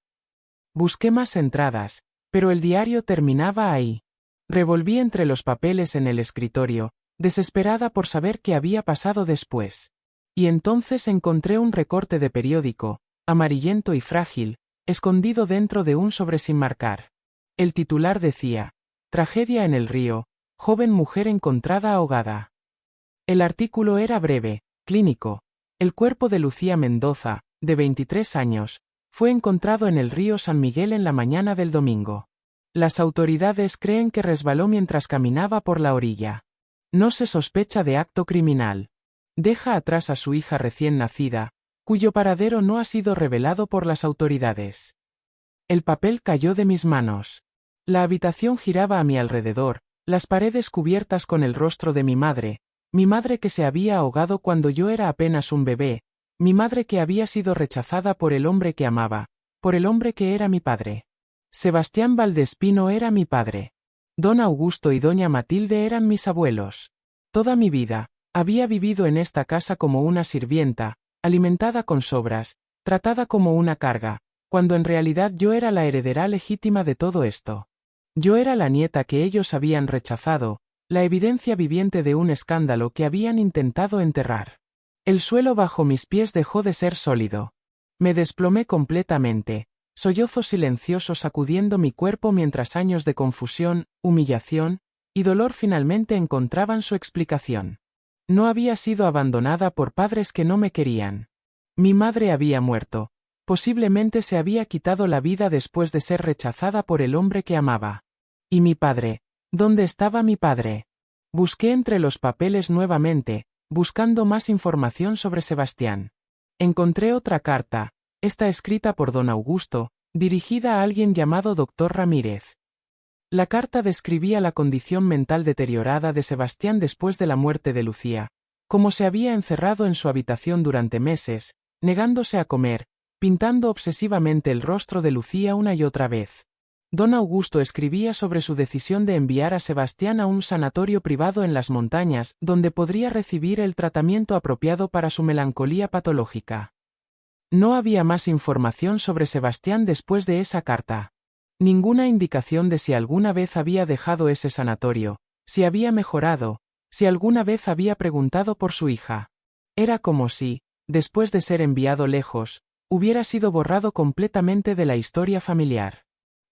Busqué más entradas, pero el diario terminaba ahí. Revolví entre los papeles en el escritorio, desesperada por saber qué había pasado después. Y entonces encontré un recorte de periódico, amarillento y frágil, escondido dentro de un sobre sin marcar. El titular decía: Tragedia en el río, joven mujer encontrada ahogada. El artículo era breve, clínico. El cuerpo de Lucía Mendoza, de 23 años, fue encontrado en el río San Miguel en la mañana del domingo. Las autoridades creen que resbaló mientras caminaba por la orilla. No se sospecha de acto criminal. Deja atrás a su hija recién nacida, cuyo paradero no ha sido revelado por las autoridades. El papel cayó de mis manos. La habitación giraba a mi alrededor, las paredes cubiertas con el rostro de mi madre que se había ahogado cuando yo era apenas un bebé, mi madre que había sido rechazada por el hombre que amaba, por el hombre que era mi padre. Sebastián Valdespino era mi padre. Don Augusto y doña Matilde eran mis abuelos. Toda mi vida, había vivido en esta casa como una sirvienta, alimentada con sobras, tratada como una carga, cuando en realidad yo era la heredera legítima de todo esto. Yo era la nieta que ellos habían rechazado, la evidencia viviente de un escándalo que habían intentado enterrar. El suelo bajo mis pies dejó de ser sólido. Me desplomé completamente, sollozo silencioso sacudiendo mi cuerpo mientras años de confusión, humillación y dolor finalmente encontraban su explicación. No había sido abandonada por padres que no me querían. Mi madre había muerto. Posiblemente se había quitado la vida después de ser rechazada por el hombre que amaba. ¿Y mi padre? ¿Dónde estaba mi padre? Busqué entre los papeles nuevamente, buscando más información sobre Sebastián. Encontré otra carta, esta escrita por don Augusto, dirigida a alguien llamado Dr. Ramírez. La carta describía la condición mental deteriorada de Sebastián después de la muerte de Lucía, cómo se había encerrado en su habitación durante meses, negándose a comer, pintando obsesivamente el rostro de Lucía una y otra vez. Don Augusto escribía sobre su decisión de enviar a Sebastián a un sanatorio privado en las montañas, donde podría recibir el tratamiento apropiado para su melancolía patológica. No había más información sobre Sebastián después de esa carta. Ninguna indicación de si alguna vez había dejado ese sanatorio, si había mejorado, si alguna vez había preguntado por su hija. Era como si, después de ser enviado lejos, hubiera sido borrado completamente de la historia familiar.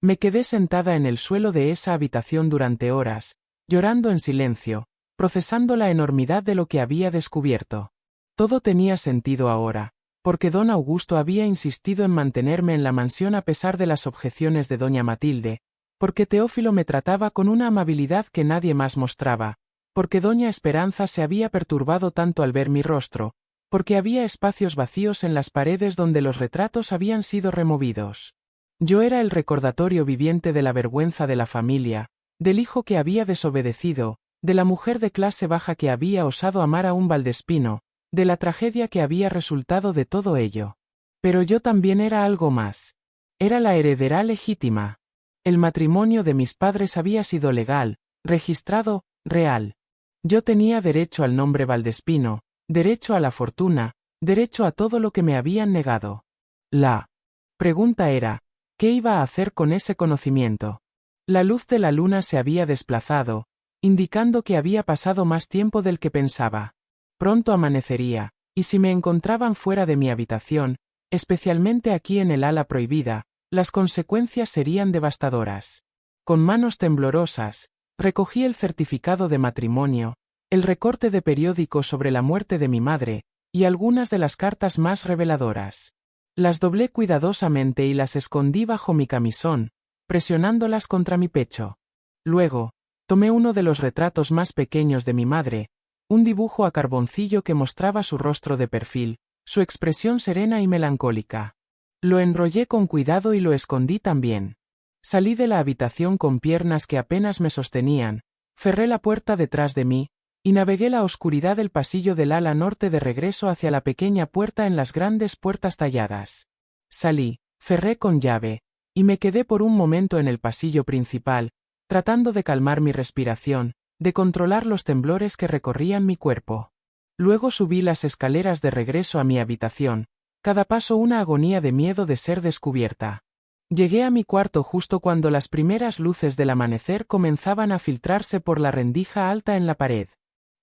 Me quedé sentada en el suelo de esa habitación durante horas, llorando en silencio, procesando la enormidad de lo que había descubierto. Todo tenía sentido ahora, porque don Augusto había insistido en mantenerme en la mansión a pesar de las objeciones de doña Matilde, porque Teófilo me trataba con una amabilidad que nadie más mostraba, porque doña Esperanza se había perturbado tanto al ver mi rostro, porque había espacios vacíos en las paredes donde los retratos habían sido removidos. Yo era el recordatorio viviente de la vergüenza de la familia, del hijo que había desobedecido, de la mujer de clase baja que había osado amar a un Valdespino, de la tragedia que había resultado de todo ello. Pero yo también era algo más. Era la heredera legítima. El matrimonio de mis padres había sido legal, registrado, real. Yo tenía derecho al nombre Valdespino, derecho a la fortuna, derecho a todo lo que me habían negado. La pregunta era, ¿qué iba a hacer con ese conocimiento? La luz de la luna se había desplazado, indicando que había pasado más tiempo del que pensaba. Pronto amanecería, y si me encontraban fuera de mi habitación, especialmente aquí en el ala prohibida, las consecuencias serían devastadoras. Con manos temblorosas, recogí el certificado de matrimonio, el recorte de periódico sobre la muerte de mi madre, y algunas de las cartas más reveladoras. Las doblé cuidadosamente y las escondí bajo mi camisón, presionándolas contra mi pecho. Luego, tomé uno de los retratos más pequeños de mi madre, un dibujo a carboncillo que mostraba su rostro de perfil, su expresión serena y melancólica. Lo enrollé con cuidado y lo escondí también. Salí de la habitación con piernas que apenas me sostenían, cerré la puerta detrás de mí, y navegué la oscuridad del pasillo del ala norte de regreso hacia la pequeña puerta en las grandes puertas talladas. Salí, cerré con llave, y me quedé por un momento en el pasillo principal, tratando de calmar mi respiración, de controlar los temblores que recorrían mi cuerpo. Luego subí las escaleras de regreso a mi habitación, cada paso una agonía de miedo de ser descubierta. Llegué a mi cuarto justo cuando las primeras luces del amanecer comenzaban a filtrarse por la rendija alta en la pared.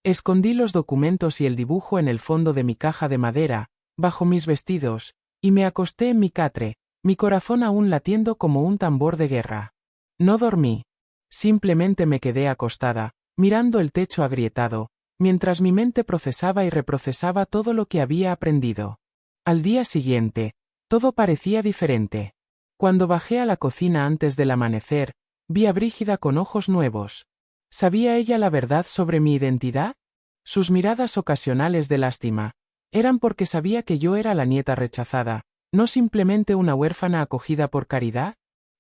Escondí los documentos y el dibujo en el fondo de mi caja de madera, bajo mis vestidos, y me acosté en mi catre, mi corazón aún latiendo como un tambor de guerra. No dormí. Simplemente me quedé acostada, mirando el techo agrietado, mientras mi mente procesaba y reprocesaba todo lo que había aprendido. Al día siguiente, todo parecía diferente. Cuando bajé a la cocina antes del amanecer, vi a Brígida con ojos nuevos. ¿Sabía ella la verdad sobre mi identidad? Sus miradas ocasionales de lástima eran porque sabía que yo era la nieta rechazada, no simplemente una huérfana acogida por caridad.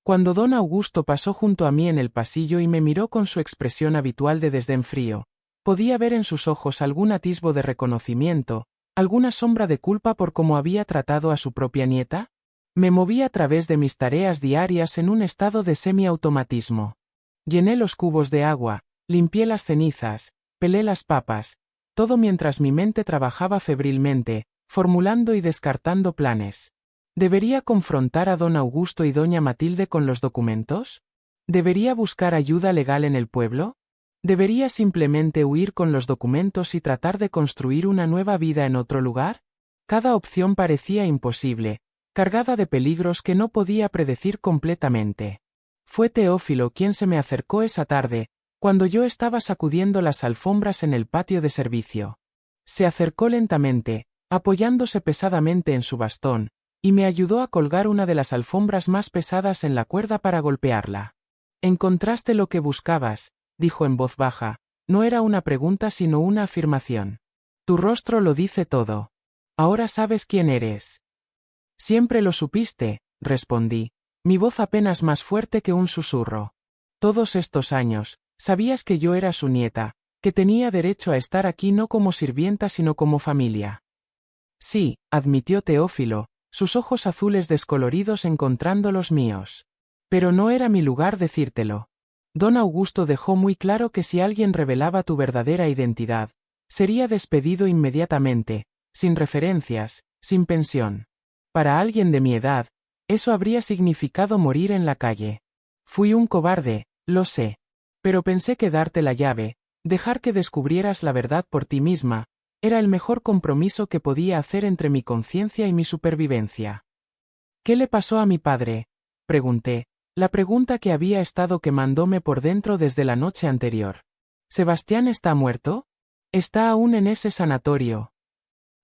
Cuando don Augusto pasó junto a mí en el pasillo y me miró con su expresión habitual de desdén frío, podía ver en sus ojos algún atisbo de reconocimiento, alguna sombra de culpa por cómo había tratado a su propia nieta. Me moví a través de mis tareas diarias en un estado de semiautomatismo. Llené los cubos de agua, limpié las cenizas, pelé las papas, todo mientras mi mente trabajaba febrilmente, formulando y descartando planes. ¿Debería confrontar a don Augusto y doña Matilde con los documentos? ¿Debería buscar ayuda legal en el pueblo? ¿Debería simplemente huir con los documentos y tratar de construir una nueva vida en otro lugar? Cada opción parecía imposible, cargada de peligros que no podía predecir completamente. Fue Teófilo quien se me acercó esa tarde, cuando yo estaba sacudiendo las alfombras en el patio de servicio. Se acercó lentamente, apoyándose pesadamente en su bastón, y me ayudó a colgar una de las alfombras más pesadas en la cuerda para golpearla. «¿Encontraste lo que buscabas?», dijo en voz baja. No era una pregunta sino una afirmación. «Tu rostro lo dice todo. Ahora sabes quién eres». «Siempre lo supiste», respondí, mi voz apenas más fuerte que un susurro. «Todos estos años, sabías que yo era su nieta, que tenía derecho a estar aquí no como sirvienta sino como familia». «Sí», admitió Teófilo, sus ojos azules descoloridos encontrando los míos. «Pero no era mi lugar decírtelo. Don Augusto dejó muy claro que si alguien revelaba tu verdadera identidad, sería despedido inmediatamente, sin referencias, sin pensión. Para alguien de mi edad, eso habría significado morir en la calle. Fui un cobarde, lo sé. Pero pensé que darte la llave, dejar que descubrieras la verdad por ti misma, era el mejor compromiso que podía hacer entre mi conciencia y mi supervivencia». «¿Qué le pasó a mi padre?», pregunté, la pregunta que había estado quemándome por dentro desde la noche anterior. «¿Sebastián está muerto? Está aún en ese sanatorio».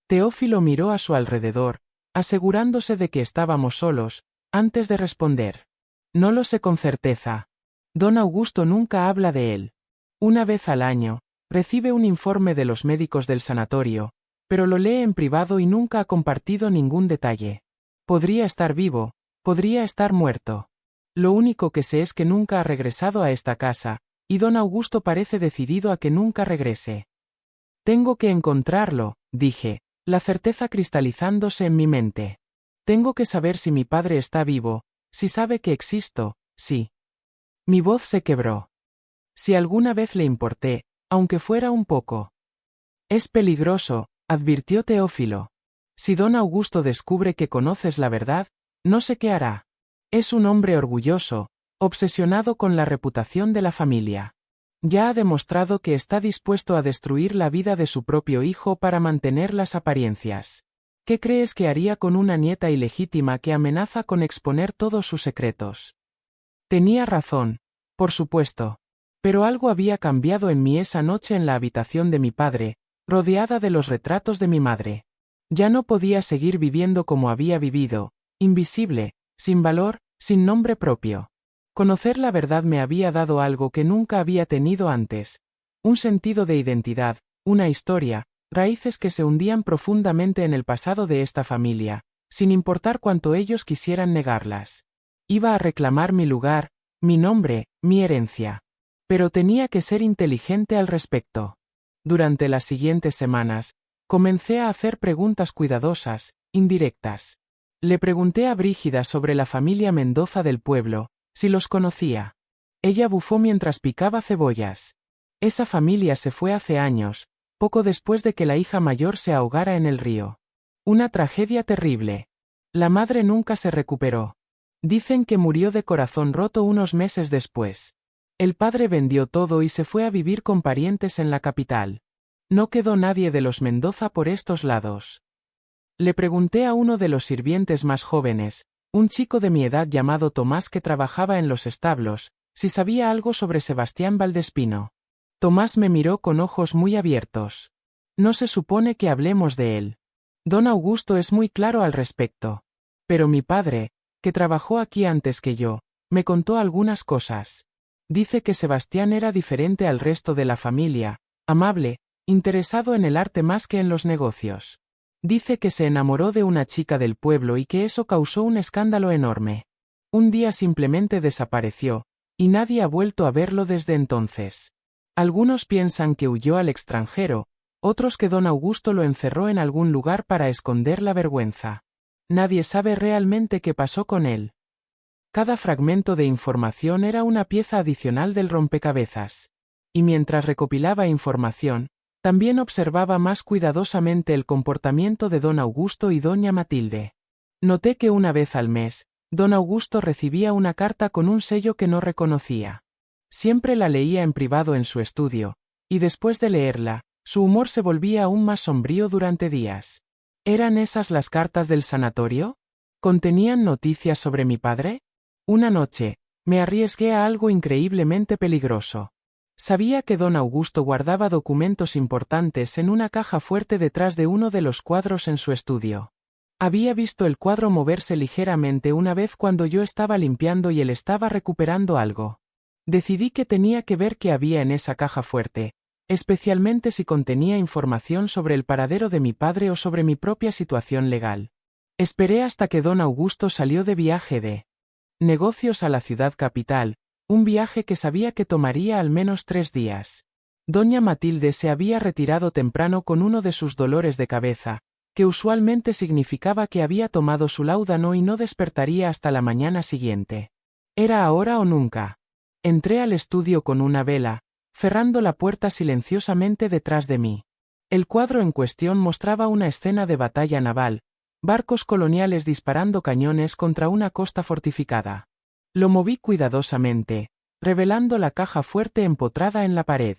Teófilo miró a su alrededor, asegurándose de que estábamos solos, antes de responder. «No lo sé con certeza. Don Augusto nunca habla de él. Una vez al año, recibe un informe de los médicos del sanatorio, pero lo lee en privado y nunca ha compartido ningún detalle. Podría estar vivo, Podría estar muerto. Lo único que sé es que nunca ha regresado a esta casa, y don Augusto parece decidido a que nunca regrese. Tengo que encontrarlo, dije, la certeza cristalizándose en mi mente. Tengo que saber si mi padre está vivo, si sabe que existo, sí. Mi voz se quebró. Si alguna vez le importé, aunque fuera un poco. Es peligroso, advirtió Teófilo. Si don Augusto descubre que conoces la verdad, no sé qué hará. Es un hombre orgulloso, obsesionado con la reputación de la familia. Ya ha demostrado que está dispuesto a destruir la vida de su propio hijo para mantener las apariencias. ¿Qué crees que haría con una nieta ilegítima que amenaza con exponer todos sus secretos? Tenía razón, por supuesto. Pero algo había cambiado en mí esa noche en la habitación de mi padre, rodeada de los retratos de mi madre. Ya no podía seguir viviendo como había vivido, invisible, sin valor, sin nombre propio. Conocer la verdad me había dado algo que nunca había tenido antes. Un sentido de identidad, una historia, raíces que se hundían profundamente en el pasado de esta familia, sin importar cuánto ellos quisieran negarlas. Iba a reclamar mi lugar, mi nombre, mi herencia. Pero tenía que ser inteligente al respecto. Durante las siguientes semanas, comencé a hacer preguntas cuidadosas, indirectas. Le pregunté a Brígida sobre la familia Mendoza del pueblo, si los conocía. Ella bufó mientras picaba cebollas. Esa familia se fue hace años, poco después de que la hija mayor se ahogara en el río. Una tragedia terrible. La madre nunca se recuperó. Dicen que murió de corazón roto unos meses después. El padre vendió todo y se fue a vivir con parientes en la capital. No quedó nadie de los Mendoza por estos lados. Le pregunté a uno de los sirvientes más jóvenes, un chico de mi edad llamado Tomás que trabajaba en los establos, si sabía algo sobre Sebastián Valdespino. Tomás me miró con ojos muy abiertos. No se supone que hablemos de él. Don Augusto es muy claro al respecto. Pero mi padre, que trabajó aquí antes que yo, me contó algunas cosas. Dice que Sebastián era diferente al resto de la familia, amable, interesado en el arte más que en los negocios. Dice que se enamoró de una chica del pueblo y que eso causó un escándalo enorme. Un día simplemente desapareció, y nadie ha vuelto a verlo desde entonces. Algunos piensan que huyó al extranjero, otros que don Augusto lo encerró en algún lugar para esconder la vergüenza. Nadie sabe realmente qué pasó con él. Cada fragmento de información era una pieza adicional del rompecabezas. Y mientras recopilaba información, también observaba más cuidadosamente el comportamiento de don Augusto y doña Matilde. Noté que una vez al mes, don Augusto recibía una carta con un sello que no reconocía. Siempre la leía en privado en su estudio, y después de leerla, su humor se volvía aún más sombrío durante días. ¿Eran esas las cartas del sanatorio? ¿Contenían noticias sobre mi padre? Una noche, me arriesgué a algo increíblemente peligroso. Sabía que don Augusto guardaba documentos importantes en una caja fuerte detrás de uno de los cuadros en su estudio. Había visto el cuadro moverse ligeramente una vez cuando yo estaba limpiando y él estaba recuperando algo. Decidí que tenía que ver qué había en esa caja fuerte, especialmente si contenía información sobre el paradero de mi padre o sobre mi propia situación legal. Esperé hasta que don Augusto salió de viaje de negocios a la ciudad capital, un viaje que sabía que tomaría al menos 3 días. Doña Matilde se había retirado temprano con uno de sus dolores de cabeza, que usualmente significaba que había tomado su láudano y no despertaría hasta la mañana siguiente. Era ahora o nunca. Entré al estudio con una vela, cerrando la puerta silenciosamente detrás de mí. El cuadro en cuestión mostraba una escena de batalla naval, barcos coloniales disparando cañones contra una costa fortificada. Lo moví cuidadosamente, revelando la caja fuerte empotrada en la pared.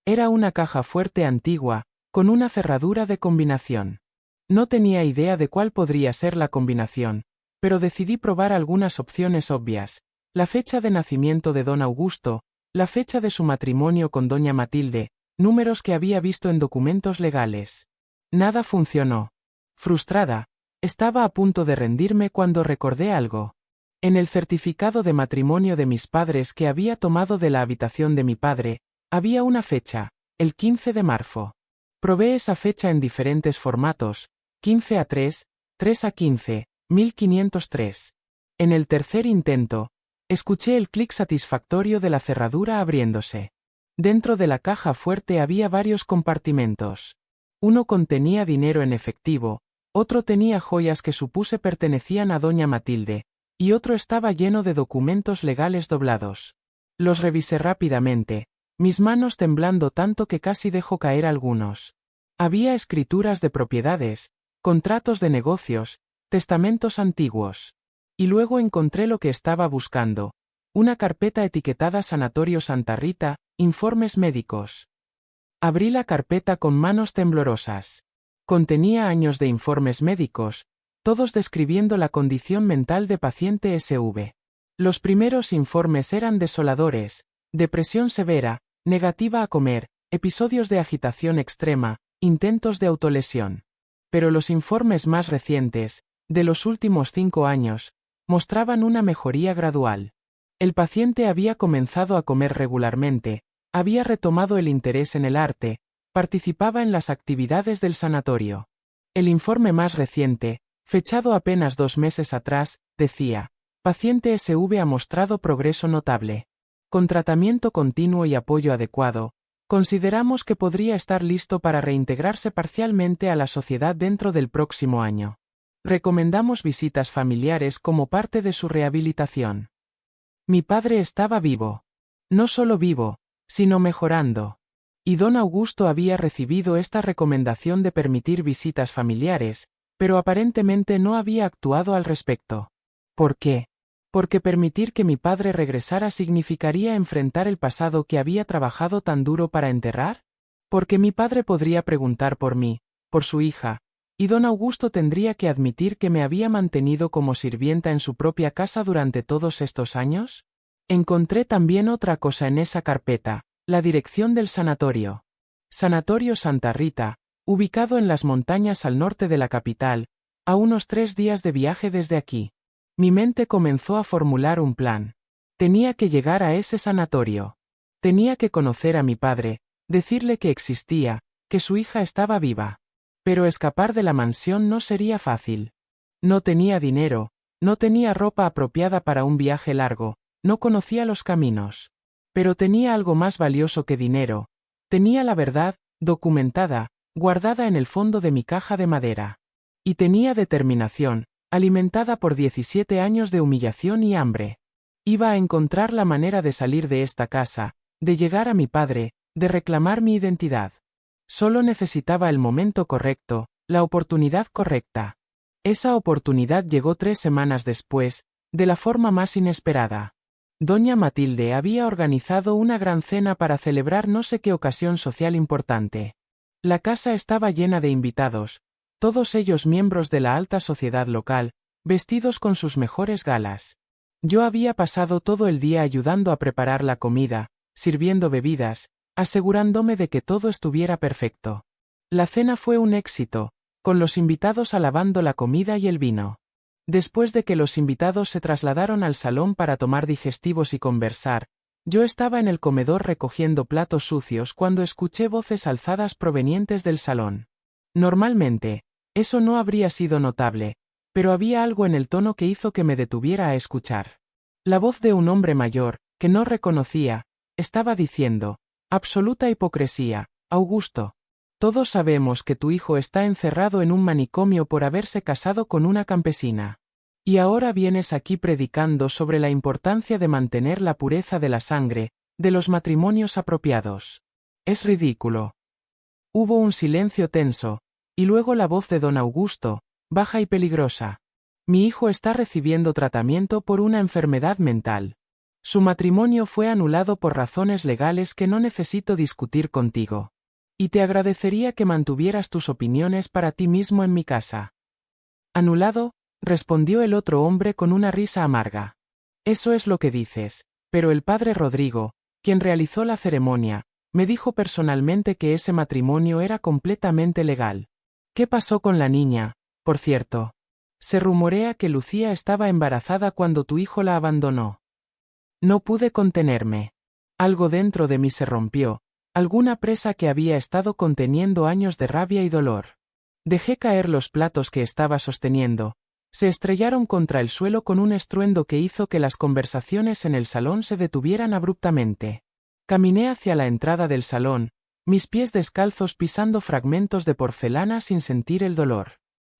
Era una caja fuerte antigua, con una cerradura de combinación. No tenía idea de cuál podría ser la combinación, pero decidí probar algunas opciones obvias: la fecha de nacimiento de don Augusto, la fecha de su matrimonio con doña Matilde, números que había visto en documentos legales. Nada funcionó. Frustrada, estaba a punto de rendirme cuando recordé algo. En el certificado de matrimonio de mis padres que había tomado de la habitación de mi padre, había una fecha, el 15 de marzo. Probé esa fecha en diferentes formatos, 15 a 3, 3 a 15, 1503. En el tercer intento, escuché el clic satisfactorio de la cerradura abriéndose. Dentro de la caja fuerte había varios compartimentos. Uno contenía dinero en efectivo, otro tenía joyas que supuse pertenecían a doña Matilde, y otro estaba lleno de documentos legales doblados. Los revisé rápidamente, mis manos temblando tanto que casi dejó caer algunos. Había escrituras de propiedades, contratos de negocios, testamentos antiguos. Y luego encontré lo que estaba buscando. Una carpeta etiquetada Sanatorio Santa Rita, informes médicos. Abrí la carpeta con manos temblorosas. Contenía años de informes médicos, todos describiendo la condición mental de paciente SV. Los primeros informes eran desoladores: depresión severa, negativa a comer, episodios de agitación extrema, intentos de autolesión. Pero los informes más recientes, de los últimos 5 años, mostraban una mejoría gradual. El paciente había comenzado a comer regularmente, había retomado el interés en el arte, participaba en las actividades del sanatorio. El informe más reciente, fechado apenas 2 meses atrás, decía: paciente SV ha mostrado progreso notable. Con tratamiento continuo y apoyo adecuado, consideramos que podría estar listo para reintegrarse parcialmente a la sociedad dentro del próximo año. Recomendamos visitas familiares como parte de su rehabilitación. Mi padre estaba vivo. No solo vivo, sino mejorando. Y don Augusto había recibido esta recomendación de permitir visitas familiares, pero aparentemente no había actuado al respecto. ¿Por qué? Porque permitir que mi padre regresara significaría enfrentar el pasado que había trabajado tan duro para enterrar. Porque mi padre podría preguntar por mí, por su hija, y don Augusto tendría que admitir que me había mantenido como sirvienta en su propia casa durante todos estos años. Encontré también otra cosa en esa carpeta: la dirección del sanatorio. Sanatorio Santa Rita, ubicado en las montañas al norte de la capital, a unos 3 días de viaje desde aquí. Mi mente comenzó a formular un plan. Tenía que llegar a ese sanatorio. Tenía que conocer a mi padre, decirle que existía, que su hija estaba viva. Pero escapar de la mansión no sería fácil. No tenía dinero, no tenía ropa apropiada para un viaje largo, no conocía los caminos. Pero tenía algo más valioso que dinero. Tenía la verdad, documentada, guardada en el fondo de mi caja de madera. Y tenía determinación, alimentada por 17 años de humillación y hambre. Iba a encontrar la manera de salir de esta casa, de llegar a mi padre, de reclamar mi identidad. Solo necesitaba el momento correcto, la oportunidad correcta. Esa oportunidad llegó 3 semanas después, de la forma más inesperada. Doña Matilde había organizado una gran cena para celebrar no sé qué ocasión social importante. La casa estaba llena de invitados, todos ellos miembros de la alta sociedad local, vestidos con sus mejores galas. Yo había pasado todo el día ayudando a preparar la comida, sirviendo bebidas, asegurándome de que todo estuviera perfecto. La cena fue un éxito, con los invitados alabando la comida y el vino. Después de que los invitados se trasladaron al salón para tomar digestivos y conversar, yo estaba en el comedor recogiendo platos sucios cuando escuché voces alzadas provenientes del salón. Normalmente, eso no habría sido notable, pero había algo en el tono que hizo que me detuviera a escuchar. La voz de un hombre mayor, que no reconocía, estaba diciendo: absoluta hipocresía, Augusto. Todos sabemos que tu hijo está encerrado en un manicomio por haberse casado con una campesina. Y ahora vienes aquí predicando sobre la importancia de mantener la pureza de la sangre, de los matrimonios apropiados. Es ridículo. Hubo un silencio tenso, y luego la voz de don Augusto, baja y peligrosa. Mi hijo está recibiendo tratamiento por una enfermedad mental. Su matrimonio fue anulado por razones legales que no necesito discutir contigo. Y te agradecería que mantuvieras tus opiniones para ti mismo en mi casa. ¿Anulado?, respondió el otro hombre con una risa amarga. Eso es lo que dices, pero el padre Rodrigo, quien realizó la ceremonia, me dijo personalmente que ese matrimonio era completamente legal. ¿Qué pasó con la niña, por cierto? Se rumorea que Lucía estaba embarazada cuando tu hijo la abandonó. No pude contenerme. Algo dentro de mí se rompió, alguna presa que había estado conteniendo años de rabia y dolor. Dejé caer los platos que estaba sosteniendo, Se estrellaron contra el suelo con un estruendo que hizo que las conversaciones en el salón se detuvieran abruptamente. Caminé hacia la entrada del salón, mis pies descalzos pisando fragmentos de porcelana sin sentir el dolor.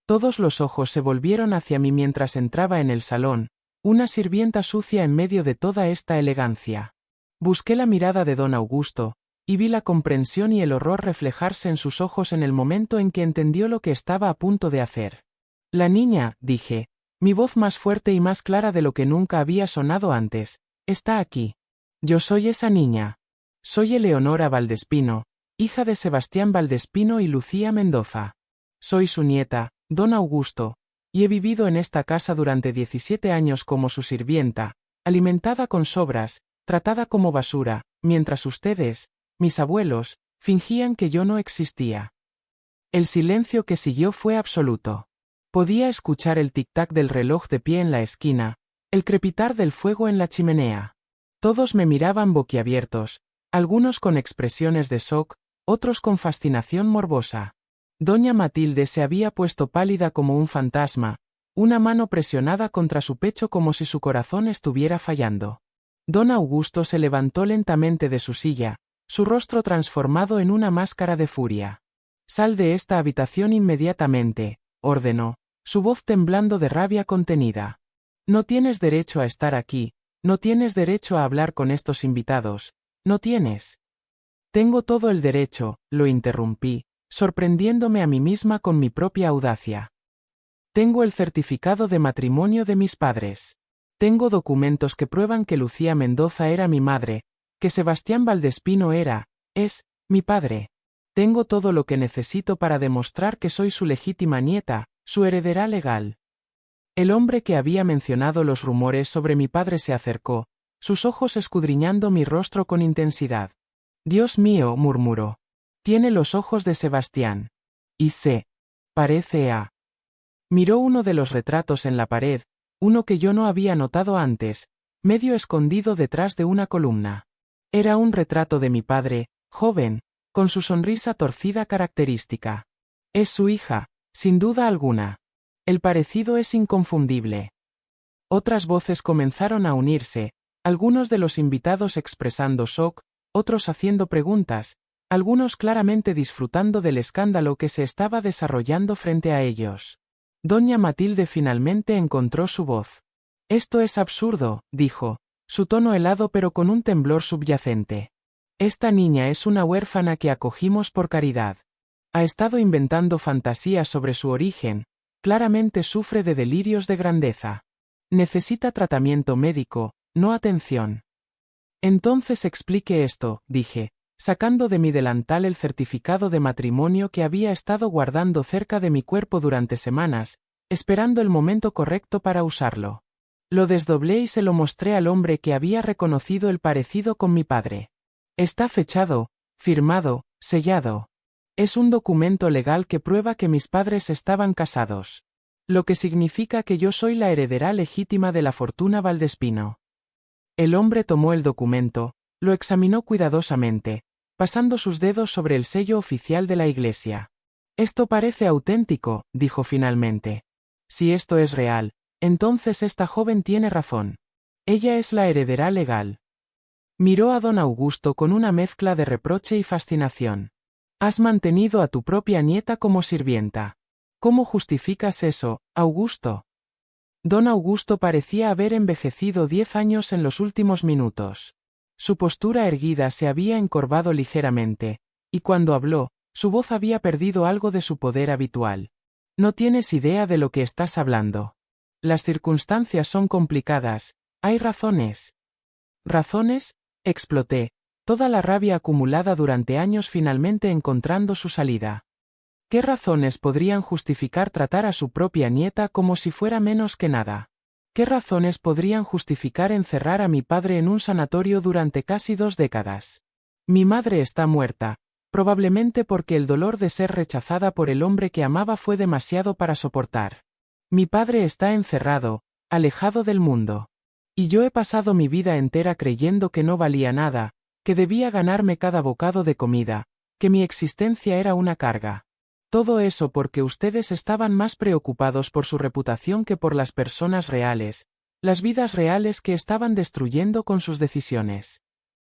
Todos los ojos se volvieron hacia mí mientras entraba en el salón, una sirvienta sucia en medio de toda esta elegancia. Busqué la mirada de don Augusto, y vi la comprensión y el horror reflejarse en sus ojos en el momento en que entendió lo que estaba a punto de hacer. La niña, dije, mi voz más fuerte y más clara de lo que nunca había sonado antes, está aquí. Yo soy esa niña. Soy Eleonora Valdespino, hija de Sebastián Valdespino y Lucía Mendoza. Soy su nieta, don Augusto, y he vivido en esta casa durante 17 años como su sirvienta, alimentada con sobras, tratada como basura, mientras ustedes, mis abuelos, fingían que yo no existía. El silencio que siguió fue absoluto. Podía escuchar el tic-tac del reloj de pie en la esquina, el crepitar del fuego en la chimenea. Todos me miraban boquiabiertos, algunos con expresiones de shock, otros con fascinación morbosa. Doña Matilde se había puesto pálida como un fantasma, una mano presionada contra su pecho como si su corazón estuviera fallando. Don Augusto se levantó lentamente de su silla, su rostro transformado en una máscara de furia. «Sal de esta habitación inmediatamente», ordenó, su voz temblando de rabia contenida. «No tienes derecho a estar aquí, no tienes derecho a hablar con estos invitados, no tienes». «Tengo todo el derecho», lo interrumpí, sorprendiéndome a mí misma con mi propia audacia. «Tengo el certificado de matrimonio de mis padres. Tengo documentos que prueban que Lucía Mendoza era mi madre, que Sebastián Valdespino es, mi padre. Tengo todo lo que necesito para demostrar que soy su legítima nieta, su heredera legal». El hombre que había mencionado los rumores sobre mi padre se acercó, sus ojos escudriñando mi rostro con intensidad. «Dios mío», murmuró. «Tiene los ojos de Sebastián. Y parece a». Miró uno de los retratos en la pared, uno que yo no había notado antes, medio escondido detrás de una columna. Era un retrato de mi padre, joven, con su sonrisa torcida característica. «Es su hija, sin duda alguna. El parecido es inconfundible». Otras voces comenzaron a unirse, algunos de los invitados expresando shock, otros haciendo preguntas, algunos claramente disfrutando del escándalo que se estaba desarrollando frente a ellos. Doña Matilde finalmente encontró su voz. «Esto es absurdo», dijo, su tono helado pero con un temblor subyacente. «Esta niña es una huérfana que acogimos por caridad. Ha estado inventando fantasías sobre su origen, claramente sufre de delirios de grandeza. Necesita tratamiento médico, no atención». «Entonces explique esto», dije, sacando de mi delantal el certificado de matrimonio que había estado guardando cerca de mi cuerpo durante semanas, esperando el momento correcto para usarlo. Lo desdoblé y se lo mostré al hombre que había reconocido el parecido con mi padre. «Está fechado, firmado, sellado. Es un documento legal que prueba que mis padres estaban casados. Lo que significa que yo soy la heredera legítima de la fortuna Valdespino». El hombre tomó el documento, lo examinó cuidadosamente, pasando sus dedos sobre el sello oficial de la iglesia. «Esto parece auténtico», dijo finalmente. «Si esto es real, entonces esta joven tiene razón. Ella es la heredera legal». Miró a don Augusto con una mezcla de reproche y fascinación. «Has mantenido a tu propia nieta como sirvienta. ¿Cómo justificas eso, Augusto?» Don Augusto parecía haber envejecido 10 años en los últimos minutos. Su postura erguida se había encorvado ligeramente, y cuando habló, su voz había perdido algo de su poder habitual. «No tienes idea de lo que estás hablando. Las circunstancias son complicadas, hay razones». «¿Razones?», exploté, toda la rabia acumulada durante años finalmente encontrando su salida. ¿Qué razones podrían justificar tratar a su propia nieta como si fuera menos que nada? ¿Qué razones podrían justificar encerrar a mi padre en un sanatorio durante casi 2 décadas? Mi madre está muerta, probablemente porque el dolor de ser rechazada por el hombre que amaba fue demasiado para soportar. Mi padre está encerrado, alejado del mundo. Y yo he pasado mi vida entera creyendo que no valía nada, que debía ganarme cada bocado de comida, que mi existencia era una carga. Todo eso porque ustedes estaban más preocupados por su reputación que por las personas reales, las vidas reales que estaban destruyendo con sus decisiones.